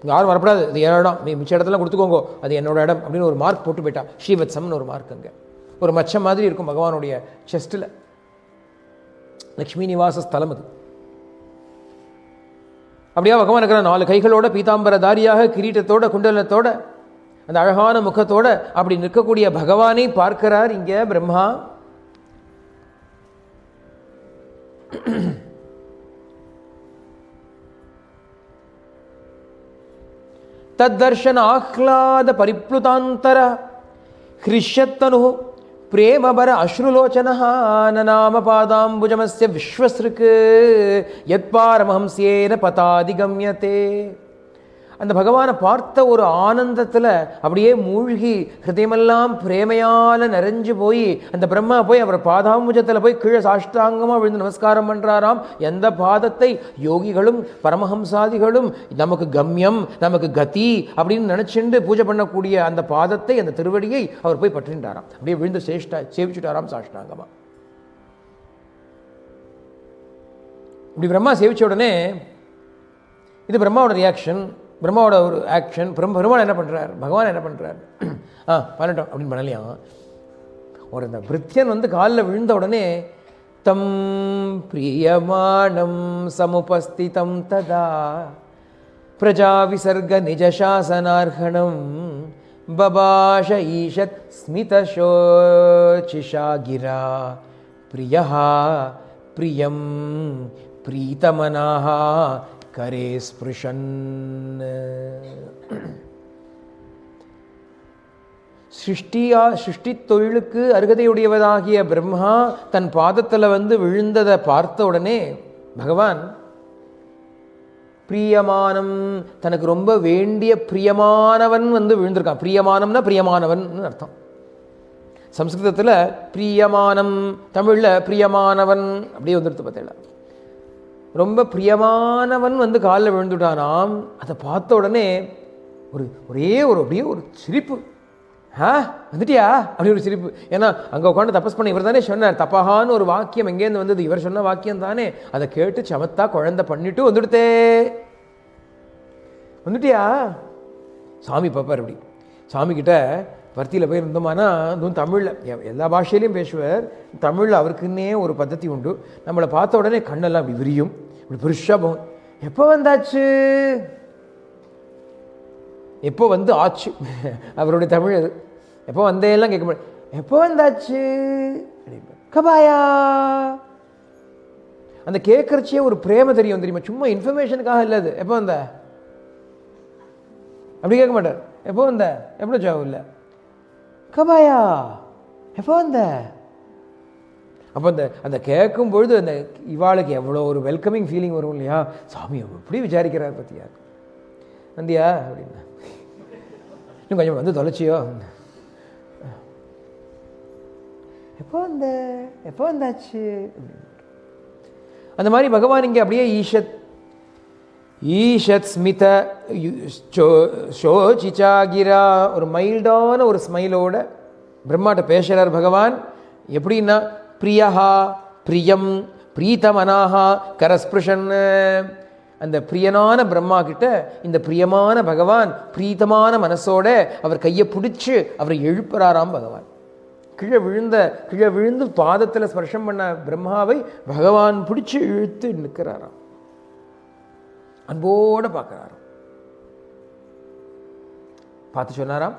Speaker 2: இங்கே யாரும் வரப்படாது, அது என் இடம், மிச்ச இடத்துல கொடுத்துக்கோங்க, அது என்னோட இடம் அப்படின்னு ஒரு மார்க் போட்டு போயிட்டா. ஸ்ரீவத்சம்னு ஒரு மார்க் அங்கே ஒரு மச்சம் மாதிரி இருக்கும் பகவானுடைய செஸ்ட்டில். லக்ஷ்மி நிவாச ஸ்தலம் அது. அப்படியா பகவான் இருக்கிற 4 கைகளோட, பீதாம்பரதாரியாக, கிரீட்டத்தோட, குண்டலத்தோட, அந்த அழகான முகத்தோட அப்படி நிற்கக்கூடிய பகவானை பார்க்கிறார் இங்க பிரம்மா. தத்தர்ஷன ஆஹ்லாத பரிப்ளுதாந்தர ஹ்ரிஷ்யத்தனு பிரேமபர அஸ்ருலோச்சனஹ நநாம பாதாம்புஜமஸ்ய விஸ்வஸ்ருக் யத்பாரமஹம்ஸ்யேன பதாதிகம்யதே. அந்த பகவானை பார்த்த ஒரு ஆனந்தத்தில் அப்படியே மூழ்கி ஹிருதயமெல்லாம் பிரேமையால் நிறைஞ்சு போய் அந்த பிரம்மா போய் அவர் பாதாம்புஜத்தில் போய் கீழே சாஷ்டாங்கமாக விழுந்து நமஸ்காரம் பண்ணுறாராம். எந்த பாதத்தை யோகிகளும் பரமஹம்சாதிகளும் நமக்கு கம்யம், நமக்கு கதி அப்படின்னு நினச்சிண்டு பூஜை பண்ணக்கூடிய அந்த பாதத்தை, அந்த திருவடியை அவர் போய் பற்றின்றாராம். அப்படியே விழுந்து சேவிச்சுட்டாராம் சாஷ்டாங்கமாக. இப்படி பிரம்மா சேவிச்ச உடனே இது பிரம்மாவோட ரியாக்ஷன், பிரம்மாவோட ஒரு ஆக்ஷன். பெருமாள் என்ன பண்ணுறார், பகவான் என்ன பண்ணுறார், பண்ணட்டும் அப்படின்னு பண்ணலையா. ஒரு இந்த பிருத்தியன் வந்து காலில் விழுந்த உடனே தம் பிரியமானம் சமுபஸ்திதம் ததா பிரஜா விசர்க நிஜசாசனார்ஹணம் பபாஷ ஈஷத் ஸ்மிதசோச்சிஷா கிரா பிரியா பிரியம் பிரீதமனாஹ கரே ஸ்பிருஷன். சிருஷ்டி தொழிலுக்கு அருகதையுடையவதாகிய பிரம்மா தன் பாதத்தில் வந்து விழுந்ததை பார்த்த உடனே பகவான் பிரியமானம், தனக்கு ரொம்ப வேண்டிய பிரியமானவன் வந்து விழுந்திருக்கான். பிரியமானம்னா பிரியமானவன் அர்த்தம். சம்ஸ்கிருதத்தில் பிரியமானம், தமிழில் பிரியமானவன் அப்படியே வந்துடுத்து பார்த்தேன். ரொம்ப பிரியமானவன் வந்து காலில் விழுந்துட்டானாம். அதை பார்த்த உடனே அப்படியே ஒரு சிரிப்பு. வந்துட்டியா அப்படி ஒரு சிரிப்பு. ஏன்னா அங்கே உட்காந்து தபஸ் பண்ண இவர் தானே சொன்னார். தப்பகான்னு ஒரு வாக்கியம் எங்கேருந்து வந்தது, இவர் சொன்ன வாக்கியம் தானே. அதை கேட்டு சமத்தா குழந்தை பண்ணிட்டு வந்துட்டியா சாமி பாப்பார். அப்படி சாமிக்கிட்ட வர்த்தியில் போய் இருந்தோமானா, அதுவும் தமிழில் எல்லா பாஷையிலையும் பேசுவார். தமிழில் அவருக்குன்னே ஒரு பద్ధதி உண்டு. நம்மளை பார்த்த உடனே கண்ணெல்லாம் அப்படி விரியும், இப்படி பெருசாக போகும். எப்போ வந்தாச்சு, எப்போ வந்து ஆச்சு, அவருடைய தமிழ் அது. எப்போ வந்தேலாம் கேட்க முடியாது, எப்போ வந்தாச்சு கபாயா. அந்த கேட்கறச்சியே ஒரு பிரேம தெரியும் தெரியுமா, சும்மா இன்ஃபர்மேஷனுக்காக இல்லை அது. எப்போ வந்த அப்படி கேட்க மாட்டார். எப்போ வந்த, எவ்வளோ ஜாவும் இல்லை, கபாயா எப்போ வந்த. அப்போ அந்த கேட்கும் பொழுது அந்த இவாளுக்கு எவ்வளோ ஒரு வெல்கமிங் ஃபீலிங் வரும் இல்லையா. சாமி எப்படி விசாரிக்கிறார் பத்தியா, வந்தியா அப்படின்னா, இன்னும் கொஞ்சம் வந்து தொலைச்சியோ, எப்போ வந்த, எப்போ வந்தாச்சு. அந்த மாதிரி பகவான் இங்கே அப்படியே ஈஷத் ஸ்மித ஷோச்சிச்சாகிரா, ஒரு மைல்டான ஒரு ஸ்மைலோட பிரம்மாட்ட பேசுகிறார் பகவான். எப்படின்னா பிரியஹா பிரியம் பிரீத்தமனாஹா கரஸ்பிருஷன். அந்த பிரியனான பிரம்மா கிட்ட இந்த பிரியமான பகவான் பிரீத்தமான மனசோட அவர் கையை பிடிச்சி அவரை எழுப்புறாராம் பகவான். கீழே விழுந்து பாதத்தில் ஸ்பர்ஷம் பண்ண பிரம்மாவை பகவான் பிடிச்சி இழுத்து நிற்கிறாராம். அன்போடு பார்க்குறாராம். பார்த்து சொன்னாராம்,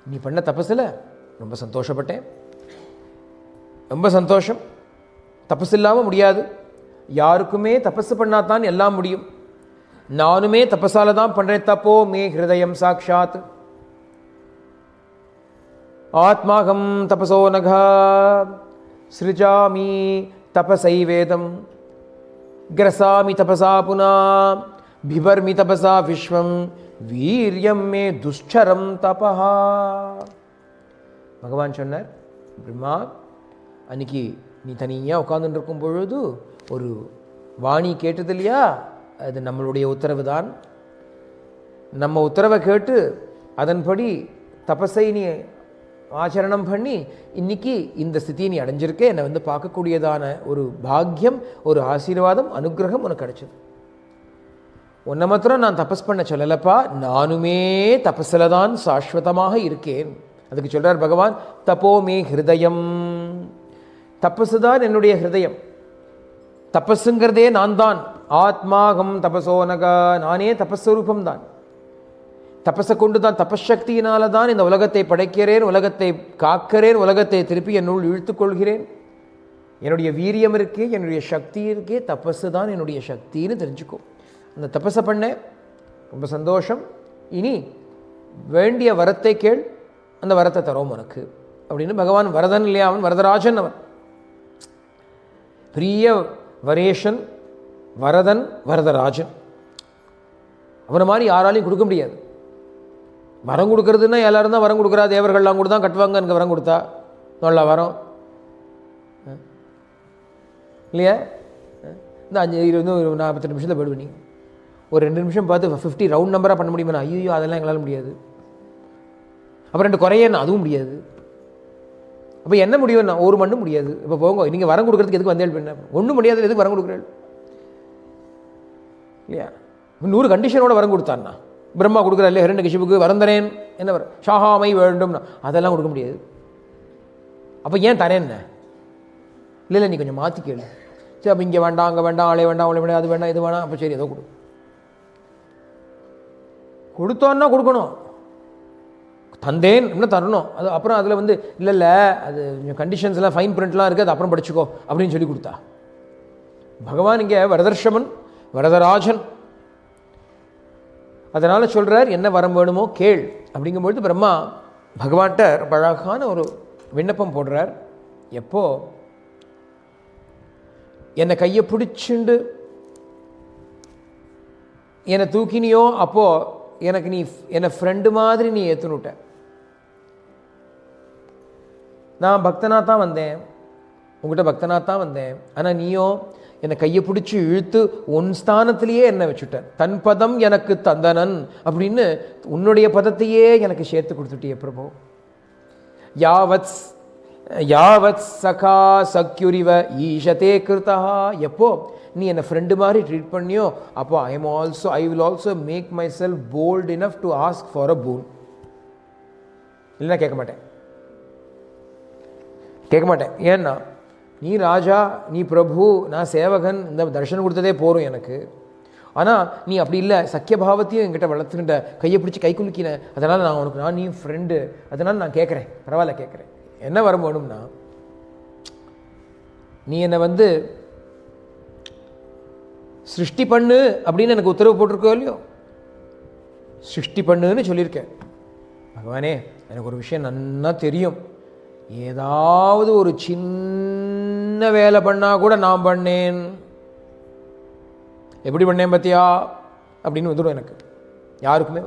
Speaker 2: நீ பண்ண தபஸில் ரொம்ப சந்தோஷப்பட்டேன், ரொம்ப சந்தோஷம். தபஸ் இல்லாமல் முடியாது, யாருக்குமே தபஸ் பண்ணாதான் எல்லாம் முடியும். நானுமே தபஸால தான் பண்ணுறேன். தப்போ மே ஹிருதயம் சாட்சாத் ஆத்மாகம் தபசோ நகா சிருஜாமி தபசை வேதம் கிரசாமி தபசா புனா பிபர்மி தபசா விஸ்வம் வீரியம் மே துஷ்சரம் தபஹா. பகவான் சொன்னார், பிரம்மா, அன்னைக்கு நீ தனியாக உட்கார்ந்துட்டு இருக்கும் பொழுது ஒரு வாணி கேட்டது இல்லையா, அது நம்மளுடைய உத்தரவு தான். நம்ம உத்தரவை கேட்டு அதன்படி தபஸை நீ ஆச்சரணம் பண்ணி இன்னைக்கு இந்த ஸ்திதியை நீ அடைஞ்சிருக்க. என்னை வந்து பார்க்கக்கூடியதான ஒரு பாக்கியம், ஒரு ஆசீர்வாதம், அனுகிரகம் உனக்கு கிடைச்சது. உன்னை மாத்திரம் நான் தபஸ் பண்ண சொல்லலப்பா, நானுமே தபஸில் தான் சாஸ்வதமாக இருக்கேன். அதுக்கு சொல்றார் பகவான், தபோமே ஹிருதயம். தபஸு தான் என்னுடைய ஹிருதயம். தபஸுங்கிறதே நான் தான். ஆத்மாகம் தபசோனகா, நானே தபஸ்வரூபம் தான். தபஸை கொண்டு தான், தபசக்தியினால தான் இந்த உலகத்தை படைக்கிறேன், உலகத்தை காக்கிறேன், உலகத்தை திருப்பி என்னுள் இழுத்துக்கொள்கிறேன். என்னுடைய வீரியம் இருக்கே, என்னுடைய சக்தி இருக்கே, தபஸு தான் என்னுடைய சக்தின்னு தெரிஞ்சுக்கோ. அந்த தபஸை பண்ணேன், ரொம்ப சந்தோஷம். இனி வேண்டிய வரத்தை கேள், அந்த வரத்தை தரோம் உனக்கு அப்படின்னு பகவான் வரதன் இல்லையா, அவன் வரதராஜன். அவன் பிரிய வரேஷன், வரதன், வரதராஜன். அவனை மாதிரி யாராலையும் கொடுக்க முடியாது. வரம் கொடுக்கறதுன்னா எல்லாரும் தான் வரம் கொடுக்குறா, தேவர்கள்லாம் கூட தான் கட்டுவாங்க. எனக்கு வரம் கொடுத்தா நல்லா வரம் இல்லையா? இந்த 5-20-48 நிமிஷத்தில் போயிடுவேன். நீங்கள் ஒரு 2 நிமிஷம் பார்த்து 50 ரவுண்ட் நம்பராக பண்ண முடியுமா? ஐயோ, அதெல்லாம் எங்களால் முடியாது. அப்புறம் 2 குறையன்னு அதுவும் முடியாது. அப்போ என்ன முடியும்னா ஒரு மண்ணும் முடியாது. இப்போ போங்க, நீங்கள் வரம் கொடுக்குறதுக்கு எதுக்கு வந்தேள் பண்ண? ஒன்றும் முடியாது, எதுக்கு வரம் கொடுக்குறேன் இல்லையா? 100 கண்டிஷனோட வரம் கொடுத்தான்னா, பிரம்மா கொடுக்குறா இல்லையா, ஹிரண்யகசிபுக்கு வரந்தரேன், என்ன வர ஷாஹாமை வேண்டும்னா அதெல்லாம் கொடுக்க முடியாது. அப்போ ஏன் தரேன்ன? இல்லை நீ கொஞ்சம் மாற்றி கேளு. சரி, அப்போ இங்கே வேண்டாம், அங்கே வேண்டாம், ஆளே வேண்டாம், அவளை வேண்டாம், அது வேண்டாம், இது வேணாம். அப்போ சரி, ஏதோ கொடுத்தோன்னா கொடுக்கணும். தந்தேன் இன்னும் தரணும். அது அப்புறம் அதில் வந்து இல்லை அது கண்டிஷன்ஸ்லாம் ஃபைன் பிரிண்ட்லாம் இருக்குது, அது அப்புறம் படிச்சுக்கோ அப்படின்னு சொல்லி கொடுத்தா. பகவான் இங்கே வரதர்ஷமன், வரதராஜன். அதனால் சொல்கிறார், என்ன வரம் வேணுமோ கேள் அப்படிங்கும்பொழுது பிரம்மா பகவான்கிட்ட ரொம்ப அழகான ஒரு விண்ணப்பம் போடுறார். எப்போ என்னை கையை பிடிச்சுண்டு என்னை தூக்கினியோ அப்போது எனக்கு நீ என்னை ஃப்ரெண்டு மாதிரி நீ ஏற்றுனுட்ட. நான் பக்தனாக தான் வந்தேன், உங்கள்கிட்ட பக்தனாக தான் வந்தேன். ஆனால் நீயோ என்னை கையை பிடிச்சி இழுத்து உன் ஸ்தானத்திலேயே என்னை வச்சுட்ட. தன் பதம் எனக்கு தந்தனன் அப்படின்னு உன்னுடைய பதத்தையே எனக்கு சேர்த்து கொடுத்துட்டிய பிரபு. யாவத் யாவத் சகா சக்யுரிவ ஈஷதே கிருதா. எப்போ நீ என்னை ஃப்ரெண்டு மாதிரி ட்ரீட் பண்ணியோ அப்போ I will also make myself bold enough to ask for a boon. இல்லைன்னா கேட்க மாட்டேன். ஏன்னா நீ ராஜா, நீ பிரபு, நான் சேவகன், இந்த தர்ஷனம் கொடுத்ததே போகிறோம் எனக்கு. ஆனால் நீ அப்படி இல்லை, சக்கியபாவத்தையும் என்கிட்ட வளர்த்துக்கிட்ட, கையை பிடிச்சி கை குலுக்கினேன். அதனால் நான் நீ ஃப்ரெண்டு, அதனால் நான் கேட்குறேன், பரவாயில்ல கேட்குறேன். என்ன வர வேணும்னா, நீ என்னை வந்து சிருஷ்டி பண்ணு அப்படின்னு எனக்கு உத்தரவு போட்டிருக்கோ இல்லையோ, சிருஷ்டி பண்ணுன்னு சொல்லியிருக்கேன். பகவானே, எனக்கு ஒரு விஷயம் நன்னா தெரியும். ஏதாவது ஒரு சின்ன வேலை பண்ணால் கூட நான் பண்ணேன், எப்படி பண்ணேன் பத்தியா அப்படின்னு வந்துடும் எனக்கு. யாருக்குமே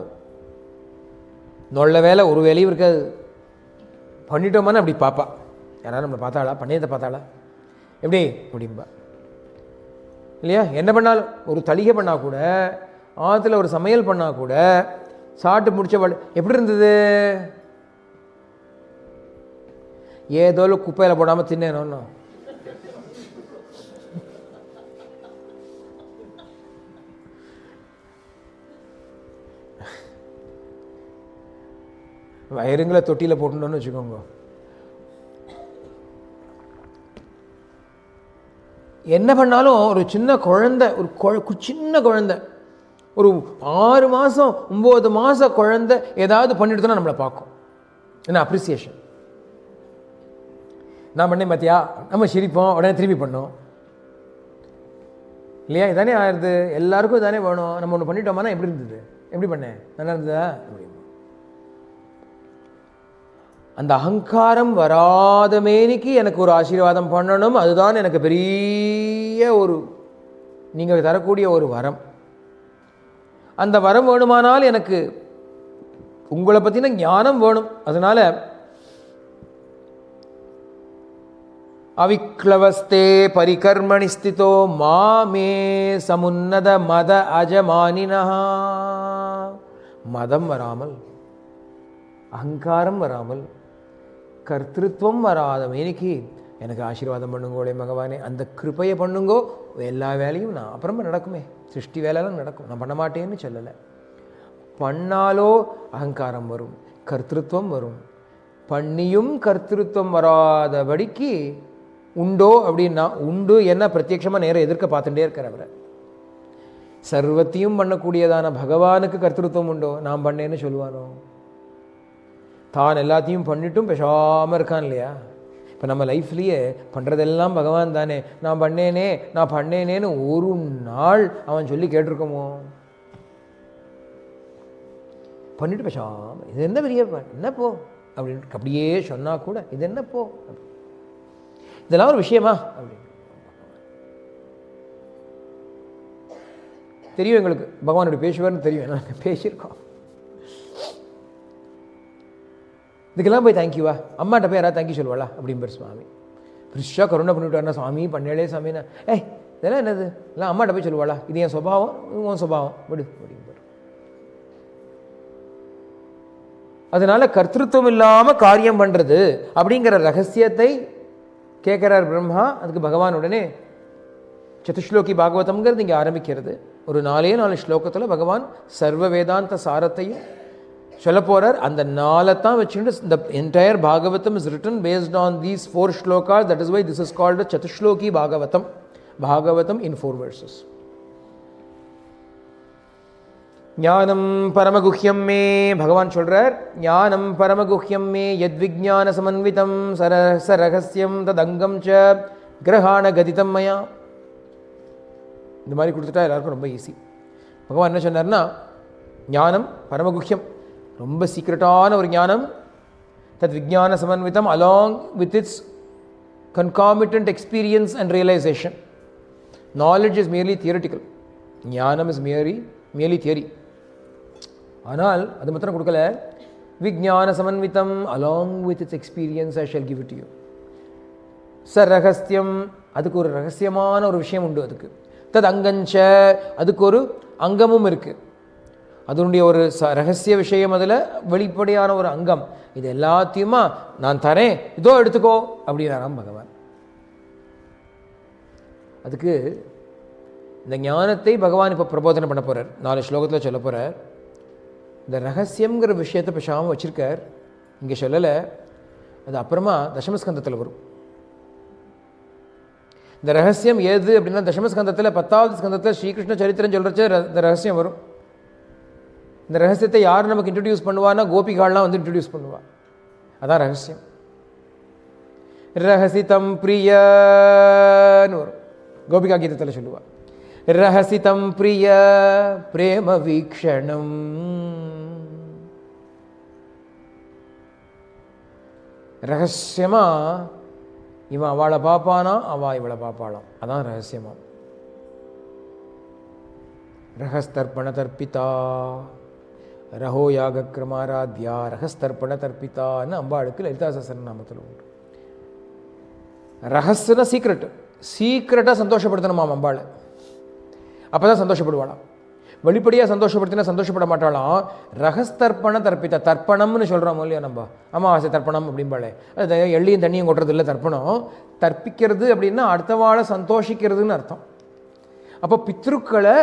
Speaker 2: நொல்ல வேலை ஒரு வேலையும் இருக்காது. பண்ணிட்டோமான்னு அப்படி பாப்பா, யாராவது நம்மளை பார்த்தாளா, பண்ணியதை பார்த்தாளா, எப்படி அப்படின்பா இல்லையா? என்ன பண்ணாலும், ஒரு தளிகை பண்ணால் கூட, ஆற்றுல ஒரு சமையல் பண்ணால் கூட, சாப்பிட்டு முடிச்ச எப்படி இருந்தது, ஏதோ குப்பையில் போடாமல் தின்னேனோன்னு. வயிறுங்களை தொட்டியில் போட்டுனோன்னு வச்சுக்கோங்க. என்ன பண்ணாலும் ஒரு சின்ன குழந்தை, சின்ன குழந்தை, ஒரு 6 மாதம் 9 மாதம் குழந்தை ஏதாவது பண்ணிட்டு நம்மளை பார்க்கும். என்ன அப்ரிசியேஷன். நான் பண்ணேன் பார்த்தியா, நம்ம சிரிப்போம், உடனே திருப்பி பண்ணோம் இல்லையா? இதானே ஆயிடுது, எல்லாருக்கும் இதானே வேணும். நம்ம ஒன்று பண்ணிட்டோம்னா எப்படி இருந்தது, எப்படி பண்ணேன், நல்லா இருந்ததா அப்படி. அந்த அகங்காரம் வராத மேனிக்கு எனக்கு ஒரு ஆசீர்வாதம் பண்ணணும். அதுதான் எனக்கு பெரிய ஒரு நீங்கள் தரக்கூடிய ஒரு வரம். அந்த வரம் வேணுமானால் எனக்கு உங்களை பற்றின ஞானம் வேணும். அதனால அவிக்ளவஸ்தே பரிகர்மணி ஸ்திதோ மாமே சமுன்னத மத அஜமானினா. மதம் வராமல், அகங்காரம் வராமல், கர்த்திருவம் வராத மேனிக்கு எனக்கு ஆசீர்வாதம் பண்ணுங்கோளே பகவானே, அந்த கிருபையை பண்ணுங்கோ. எல்லா வேலையும் நான் அப்புறமா நடக்குமே, சிருஷ்டி வேலையெல்லாம் நடக்கும். நான் பண்ண மாட்டேன்னு சொல்லலை. பண்ணாலோ அகங்காரம் வரும், கர்த்திருவம் வரும். பண்ணியும் கர்த்திருவம் வராதபடிக்கு உண்டோ அப்படின்னா உண்டு. என்ன பிரத்யட்சமாக நேரம் எதிர்க்க பார்த்துட்டே இருக்கிற அவரை. சர்வத்தையும் பண்ணக்கூடியதான பகவானுக்கு கர்த்திருவம் உண்டோ? நான் பண்ணேன்னு சொல்லுவானோ? தான் எல்லாத்தையும் பண்ணிட்டும் பேசாமல் இருக்கான் இல்லையா? இப்போ நம்ம லைஃப்லேயே பண்ணுறதெல்லாம் பகவான் தானே. நான் பண்ணேனேன்னு ஒரு நாள் அவன் சொல்லி கேட்டிருக்கோமோ? பண்ணிட்டு பேசாமல் இது என்ன பெரிய என்ன போ அப்படின்னு அப்படியே சொன்னால் கூட இது என்ன போ, இதெல்லாம் ஒரு விஷயமா அப்படின்னு தெரியும் எங்களுக்கு. பகவான் இப்படி பேசுவார்னு தெரியும், நாங்கள் பேசியிருக்கோம். இதுக்கெல்லாம் போய் தேங்க்யூவா? அம்மாட்ட போய் யாராவது தேங்க்யூ சொல்லுவாளா அப்படிம்பார் சுவாமி. ஃப்ரிஷ்ஷாக கருணை பண்ணிவிட்டாருன்னா சுவாமி பண்ணலே சாமின்னா இதெல்லாம் என்னது எல்லாம் அம்மாட்ட போய் சொல்லுவாளா? இது என் சுபாவம், உன் சுபாவம் விடு அப்படிம்பார். அதனால கர்த்திருவம் இல்லாமல் காரியம் பண்ணுறது அப்படிங்கிற ரகசியத்தை கேட்குறார் பிரம்மா. அதுக்கு பகவான் உடனே சதுஸ்லோகி பாகவதம்ங்கிறது இங்கே ஆரம்பிக்கிறது. ஒரு 4 ஸ்லோகத்தில் பகவான் சர்வ வேதாந்த சாரத்தையும் சொல்ல போகிறார். அந்த 4 தான் வச்சுட்டு the entire Bhagavatam is written based on these 4 shlokas. That is why this is called a Chatushloki Bhagavatam. Bhagavatam in 4 verses. ஞானம் பரமகுஹ்யம் மே, பகவான் சொல்றார், ஞானம் பரமகுஹ்யம் மே யத்விஜ்ஞான சமன்விதம் சரகஸ்யம் ததங்கம் ச கிரஹாண கதிதம் மயா. இந்த மாதிரி கொடுத்துட்டா எல்லாருக்கும் ரொம்ப ஈஸி. பகவான் என்ன சொன்னார்னா, ஞானம் பரமகுஹ்யம் ரொம்ப சீக்ரெட்டான ஒரு ஞானம். தத் விஜ்ஞான சமன்விதம் along with its concomitant experience and realization. Knowledge is merely theoretical. ஞானம் is merely theory. ஆனால் அது மாத்திரம் கொடுக்கல. விஜ்ஞான சமன்விதம் along with its experience I shall give it to you. ரகசியம், அதுக்கு ஒரு ரகசியமான ஒரு விஷயம் உண்டு. அதுக்கு தத் அங்கஞ்ச, அதுக்கு ஒரு அங்கமும் இருக்குது. அதனுடைய ஒரு ரகசிய விஷயம், அதில் வெளிப்படையான ஒரு அங்கம். இது எல்லாத்தையுமா நான் தரேன், இதோ எடுத்துக்கோ அப்படின்னாராம் பகவான். அதுக்கு இந்த ஞானத்தை பகவான் இப்போ பிரபோதனை பண்ண போகிறார். 4 ஸ்லோகத்தில் சொல்ல போகிறார். இந்த ரகசியங்கிற விஷயத்தை பேசாமல் வச்சுருக்கார், இங்கே சொல்லலை. அது அப்புறமா தசமஸ்கந்தத்தில் வரும். இந்த ரகசியம் ஏது அப்படின்னா தசமஸ்கந்தத்தில் 10வது ஸ்கந்தத்தில் ஸ்ரீகிருஷ்ண சரித்திரம் சொல்கிறச்ச இந்த ரகசியம் வரும். இந்த ரகசியத்தை யார் நமக்கு இன்ட்ரடியூஸ் பண்ணுவான்னா கோபிகாலாம் வந்து இன்ட்ரடியூஸ் பண்ணுவா. அதான் ரகசியம். ரகசிதம் பிரியன்னு வரும், கோபிகா கீதத்தில் சொல்லுவா. ரகசிதம் பிரிய பிரேம வீக்ஷணம். ரகசியமா இவன் அவளை பார்ப்பானா, அவள் இவளை பார்ப்பாளாம். அதான் ரகசியமா. ரகஸ்தர்ப்பண தர்ப்பிதா ரஹோ யாக கிரமாராத்யா ரகஸ்தர்ப்பண தர்ப்பிதான்னு அம்பாளுக்கு லலிதா சஹஸ்ரநாமத்தில் உண்டு. ரகஸ்னா சீக்ரெட். சீக்ரெட்டாக சந்தோஷப்படுத்தணுமா அம்பாளை, அப்போ தான் சந்தோஷப்படுவாளாம். வெளிப்படையாக சந்தோஷப்படுத்தினா சந்தோஷப்பட மாட்டாளாம். ரகஸ்தர்ப்பண தர்ப்பிதா, தர்ப்பணம்னு சொல்கிறோம் இல்லையா நம்ம, அமாவாசை தர்ப்பணம் அப்படிம்பாளே, அது எள்ளியும் தண்ணியும் கொட்டுறது இல்லை தர்ப்பணம். தர்ப்பிக்கிறது அப்படின்னா அடுத்தவாளை சந்தோஷிக்கிறதுன்னு அர்த்தம். அப்போ பித்ருக்களை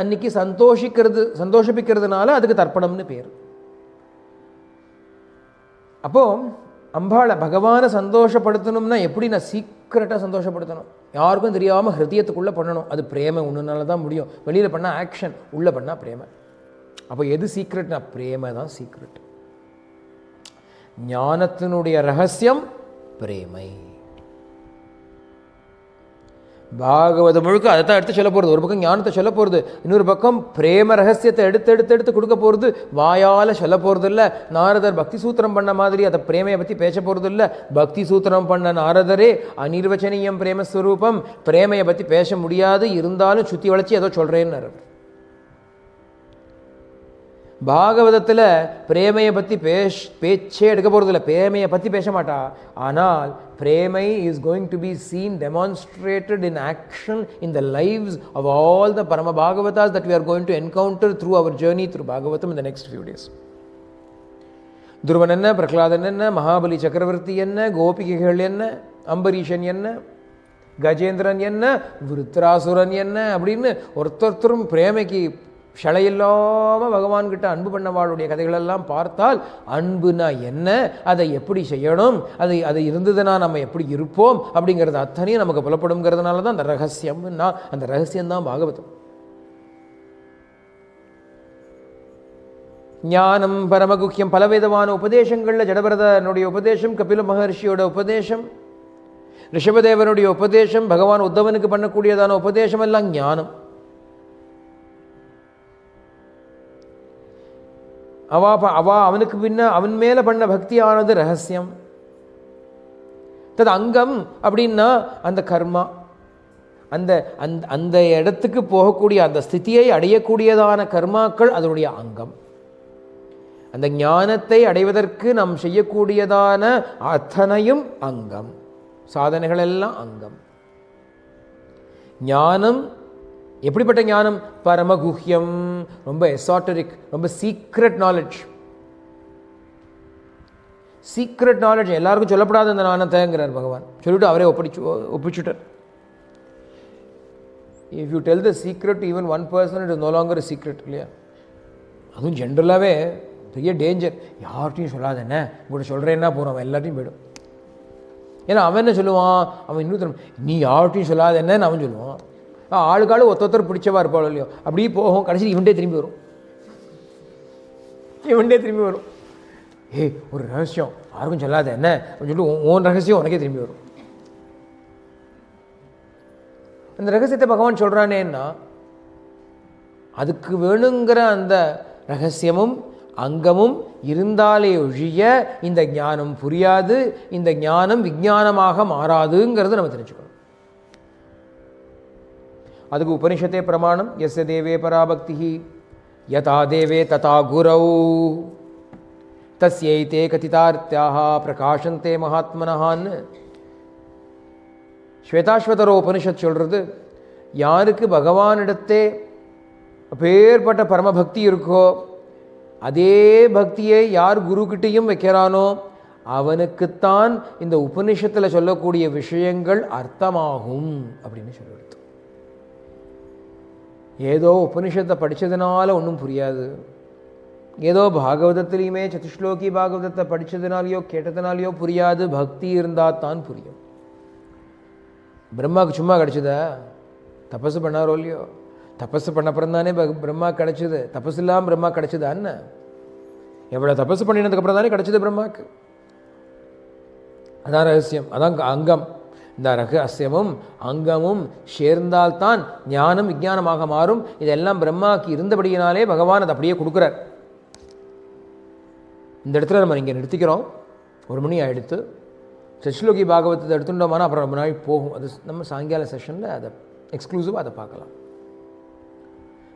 Speaker 2: அன்னைக்கு சந்தோஷிப்பிக்கிறதுனால அதுக்கு தர்ப்பணம்னு பேர். அப்போ அம்பாளை பகவானை சந்தோஷப்படுத்தணும்னா எப்படி? நான் சீக்கிரட்டாக சந்தோஷப்படுத்தணும், யாருக்கும் தெரியாமல் ஹிருதயத்துக்குள்ளே பண்ணணும். அது பிரேமை ஒன்றுனால தான் முடியும். வெளியில் பண்ணால் ஆக்ஷன், உள்ளே பண்ணால் பிரேமை. அப்போ எது சீக்ரெட்னா பிரேமை தான் சீக்ரெட். ஞானத்தினுடைய ரகசியம் பிரேமை. பாகவதம் முழுக்க அதை தான் எடுத்து சொல்ல போகிறது. ஒரு பக்கம் ஞானத்தை சொல்ல போகிறது, இன்னொரு பக்கம் பிரேம ரகசியத்தை எடுத்து கொடுக்க போகிறது. வாயால் சொல்ல போகிறது இல்லை. நாரதர் பக்தி சூத்திரம் பண்ண மாதிரி அதை பிரேமையை பற்றி பேச போகிறது இல்லை. பக்தி சூத்திரம் பண்ண நாரதரே அநிர்வச்சனீயம் பிரேமஸ்வரூபம், பிரேமையை பற்றி பேச முடியாது, இருந்தாலும் சுற்றி வளைச்சி ஏதோ சொல்கிறேன்னு. பாகவதத்தில் பிரேமையை பற்றி பேச்சே எடுக்க போகிறதில்ல, பிரேமையை பற்றி பேச மாட்டா. ஆனால் பிரேமை is going to be seen demonstrated in action in the lives of all the பரம பாகவதாஸ் that we are going to encounter through our journey through Bhagavatam in the next few days. துருவன் என்ன, பிரகலாதன் என்ன, மகாபலி சக்கரவர்த்தி என்ன, கோபிகைகள் என்ன, அம்பரீஷன் என்ன, கஜேந்திரன் என்ன, விருத்ராசுரன் என்ன அப்படின்னு ஒருத்தரும் பிரேமைக்கு ஷளையில்லாமல் பகவான்கிட்ட அன்பு பண்ணவாளுடைய கதைகளெல்லாம் பார்த்தால் அன்புனா என்ன, அதை எப்படி செய்யணும், அது இருந்ததுன்னா நம்ம எப்படி இருப்போம் அப்படிங்கிறது அத்தனையும் நமக்கு புலப்படுங்கிறதுனால தான் அந்த ரகசியம்னா, அந்த ரகசியம்தான் பாகவதம். ஞானம் பரமகுக்கியம். பலவிதமான உபதேசங்களில் ஜடபரதனுடைய உபதேசம், கபில மகர்ஷியோட உபதேசம், ரிஷபதேவனுடைய உபதேசம், பகவான் உத்தவனுக்கு பண்ணக்கூடியதான உபதேசம் எல்லாம் ஞானம். அவனுக்கு அவன் மேல பண்ண பக்தியானது ரகசியம். தது அங்கம் அப்படின்னா அந்த கர்மா, அந்த அந்த இடத்துக்கு போகக்கூடிய அந்த ஸ்திதியை அடையக்கூடியதான கர்மாக்கள் அதனுடைய அங்கம். அந்த ஞானத்தை அடைவதற்கு நாம் செய்யக்கூடியதான அத்தனையும் அங்கம், சாதனைகள் எல்லாம் அங்கம். ஞானம் எப்படிப்பட்ட ஞானம்? பரமகுஹ்யம், ரொம்ப எசாட்டரிக், ரொம்ப சீக்ரெட் நாலேஜ். சீக்ரெட் நாலேஜ் எல்லாருக்கும் சொல்லப்படாத அந்த ஞானத்தைங்கிறார் பகவான். சொல்லிட்டு அவரே ஒப்பிச்சுட்டார். If you tell the secret even one person, it is no longer secret இல்லையா? அதுவும் ஜென்ரலாகவே பெரிய டேஞ்சர். யார்கிட்டையும் சொல்லாத, என்ன உங்கள்கிட்ட சொல்கிறேன்னா போகிறோம், அவன் எல்லாத்தையும் போயிடும். ஏன்னா அவன் என்ன சொல்லுவான், அவன் இன்னும் நீ யார்கிட்டையும் சொல்லாத என்னன்னு அவன் சொல்லுவான். ஆளுக்காளு ஒருத்தர் பிடிச்சவா இருப்பாள் இல்லையோ, அப்படியே போகும். கடைசி இவன்டே திரும்பி வரும். ஒரு ரகசியம் யாருக்கும் சொல்லாத என்ன அப்படின்னு சொல்லிட்டு உன் ரகசியம் உனக்கே திரும்பி வரும். அந்த ரகசியத்தை பகவான் சொல்கிறானேன்னா அதுக்கு வேணுங்கிற அந்த ரகசியமும் அங்கமும் இருந்தாலே ஒழிய இந்த ஞானம் புரியாது, இந்த ஞானம் விஞ்ஞானமாக மாறாதுங்கிறது நம்ம தெரிஞ்சுக்கணும். அதுக்கு உபனிஷத்தே பிரமாணம். யஸ்ய தேவே பராபக்தி யதா தேவே ததா குரௌ தஸ்யைதே கதிதார்த்யாஹ பிரகாஷந்தே மகாத்மனஹான்னு ஸ்வேதாஸ்வதரோ உபனிஷத் சொல்கிறது. யாருக்கு பகவானிடத்தே அப்பேற்பட்ட பரமபக்தி இருக்கோ, அதே பக்தியை யார் குருக்கிட்டையும் வைக்கிறானோ அவனுக்குத்தான் இந்த உபனிஷத்தில் சொல்லக்கூடிய விஷயங்கள் அர்த்தமாகும் அப்படின்னு சொல்லிடுது. ஏதோ உபனிஷத்தை படித்ததுனால ஒன்றும் புரியாது, ஏதோ பாகவதத்திலையுமே சதுஸ்லோகி பாகவதத்தை படித்ததுனாலையோ கேட்டதுனாலையோ புரியாது. பக்தி இருந்தால் தான் புரியும். பிரம்மாவுக்கு சும்மா கிடச்சிதா? தபசு பண்ணாரோ இல்லையோ? தபசு பண்ணப்புறம் தானே பிரம்மா கிடச்சிது. தபசு இல்லாமல் பிரம்மா கிடச்சிதான்னு? எவ்வளோ தபசு பண்ணினதுக்கப்புறம் தானே கிடச்சிது பிரம்மாவுக்கு. அதான் ரகசியம், அதான் அங்கம். இந்த ரகசியமும் அங்கமும் சேர்ந்தால்தான் ஞானம் விஞ்ஞானமாக மாறும். இதெல்லாம் பிரம்மாவுக்கு இருந்தபடியினாலே பகவான் அதை அப்படியே கொடுக்குறார். இந்த இடத்துல நம்ம இங்கே நிறுத்திக்கிறோம். 1 மணி ஆகிடுத்து. சதுஸ்லோகி பாகவதத்தை எடுத்துட்டோம்னா அப்புறம் ரொம்ப நாள் போகும். அது நம்ம சாயங்கால செஷனில் அதை எக்ஸ்க்ளூசிவாக அதை பார்க்கலாம்.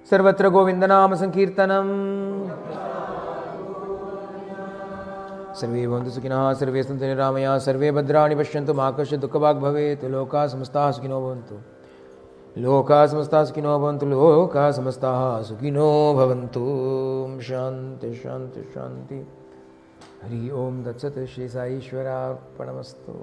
Speaker 2: சர்வத்திர கோவிந்தநாம சங்கீர்த்தனம். सर्वे भवन्तु सुखिनः, सर्वे सन्तु निरामया, सर्वे भद्राणि पश्यन्तु, मा कश्चित् दुःखभाग् भवेत्. लोकाः समस्ताः सुखिनो भवन्तु, लोकाः समस्ताः सुखिनो भवन्तु, लोकाः समस्ताः सुखिनो भवन्तु. शान्ति शान्ति शान्ति. हरि ओम तत्सत्. श्री साईश्वरार्पणमस्तु.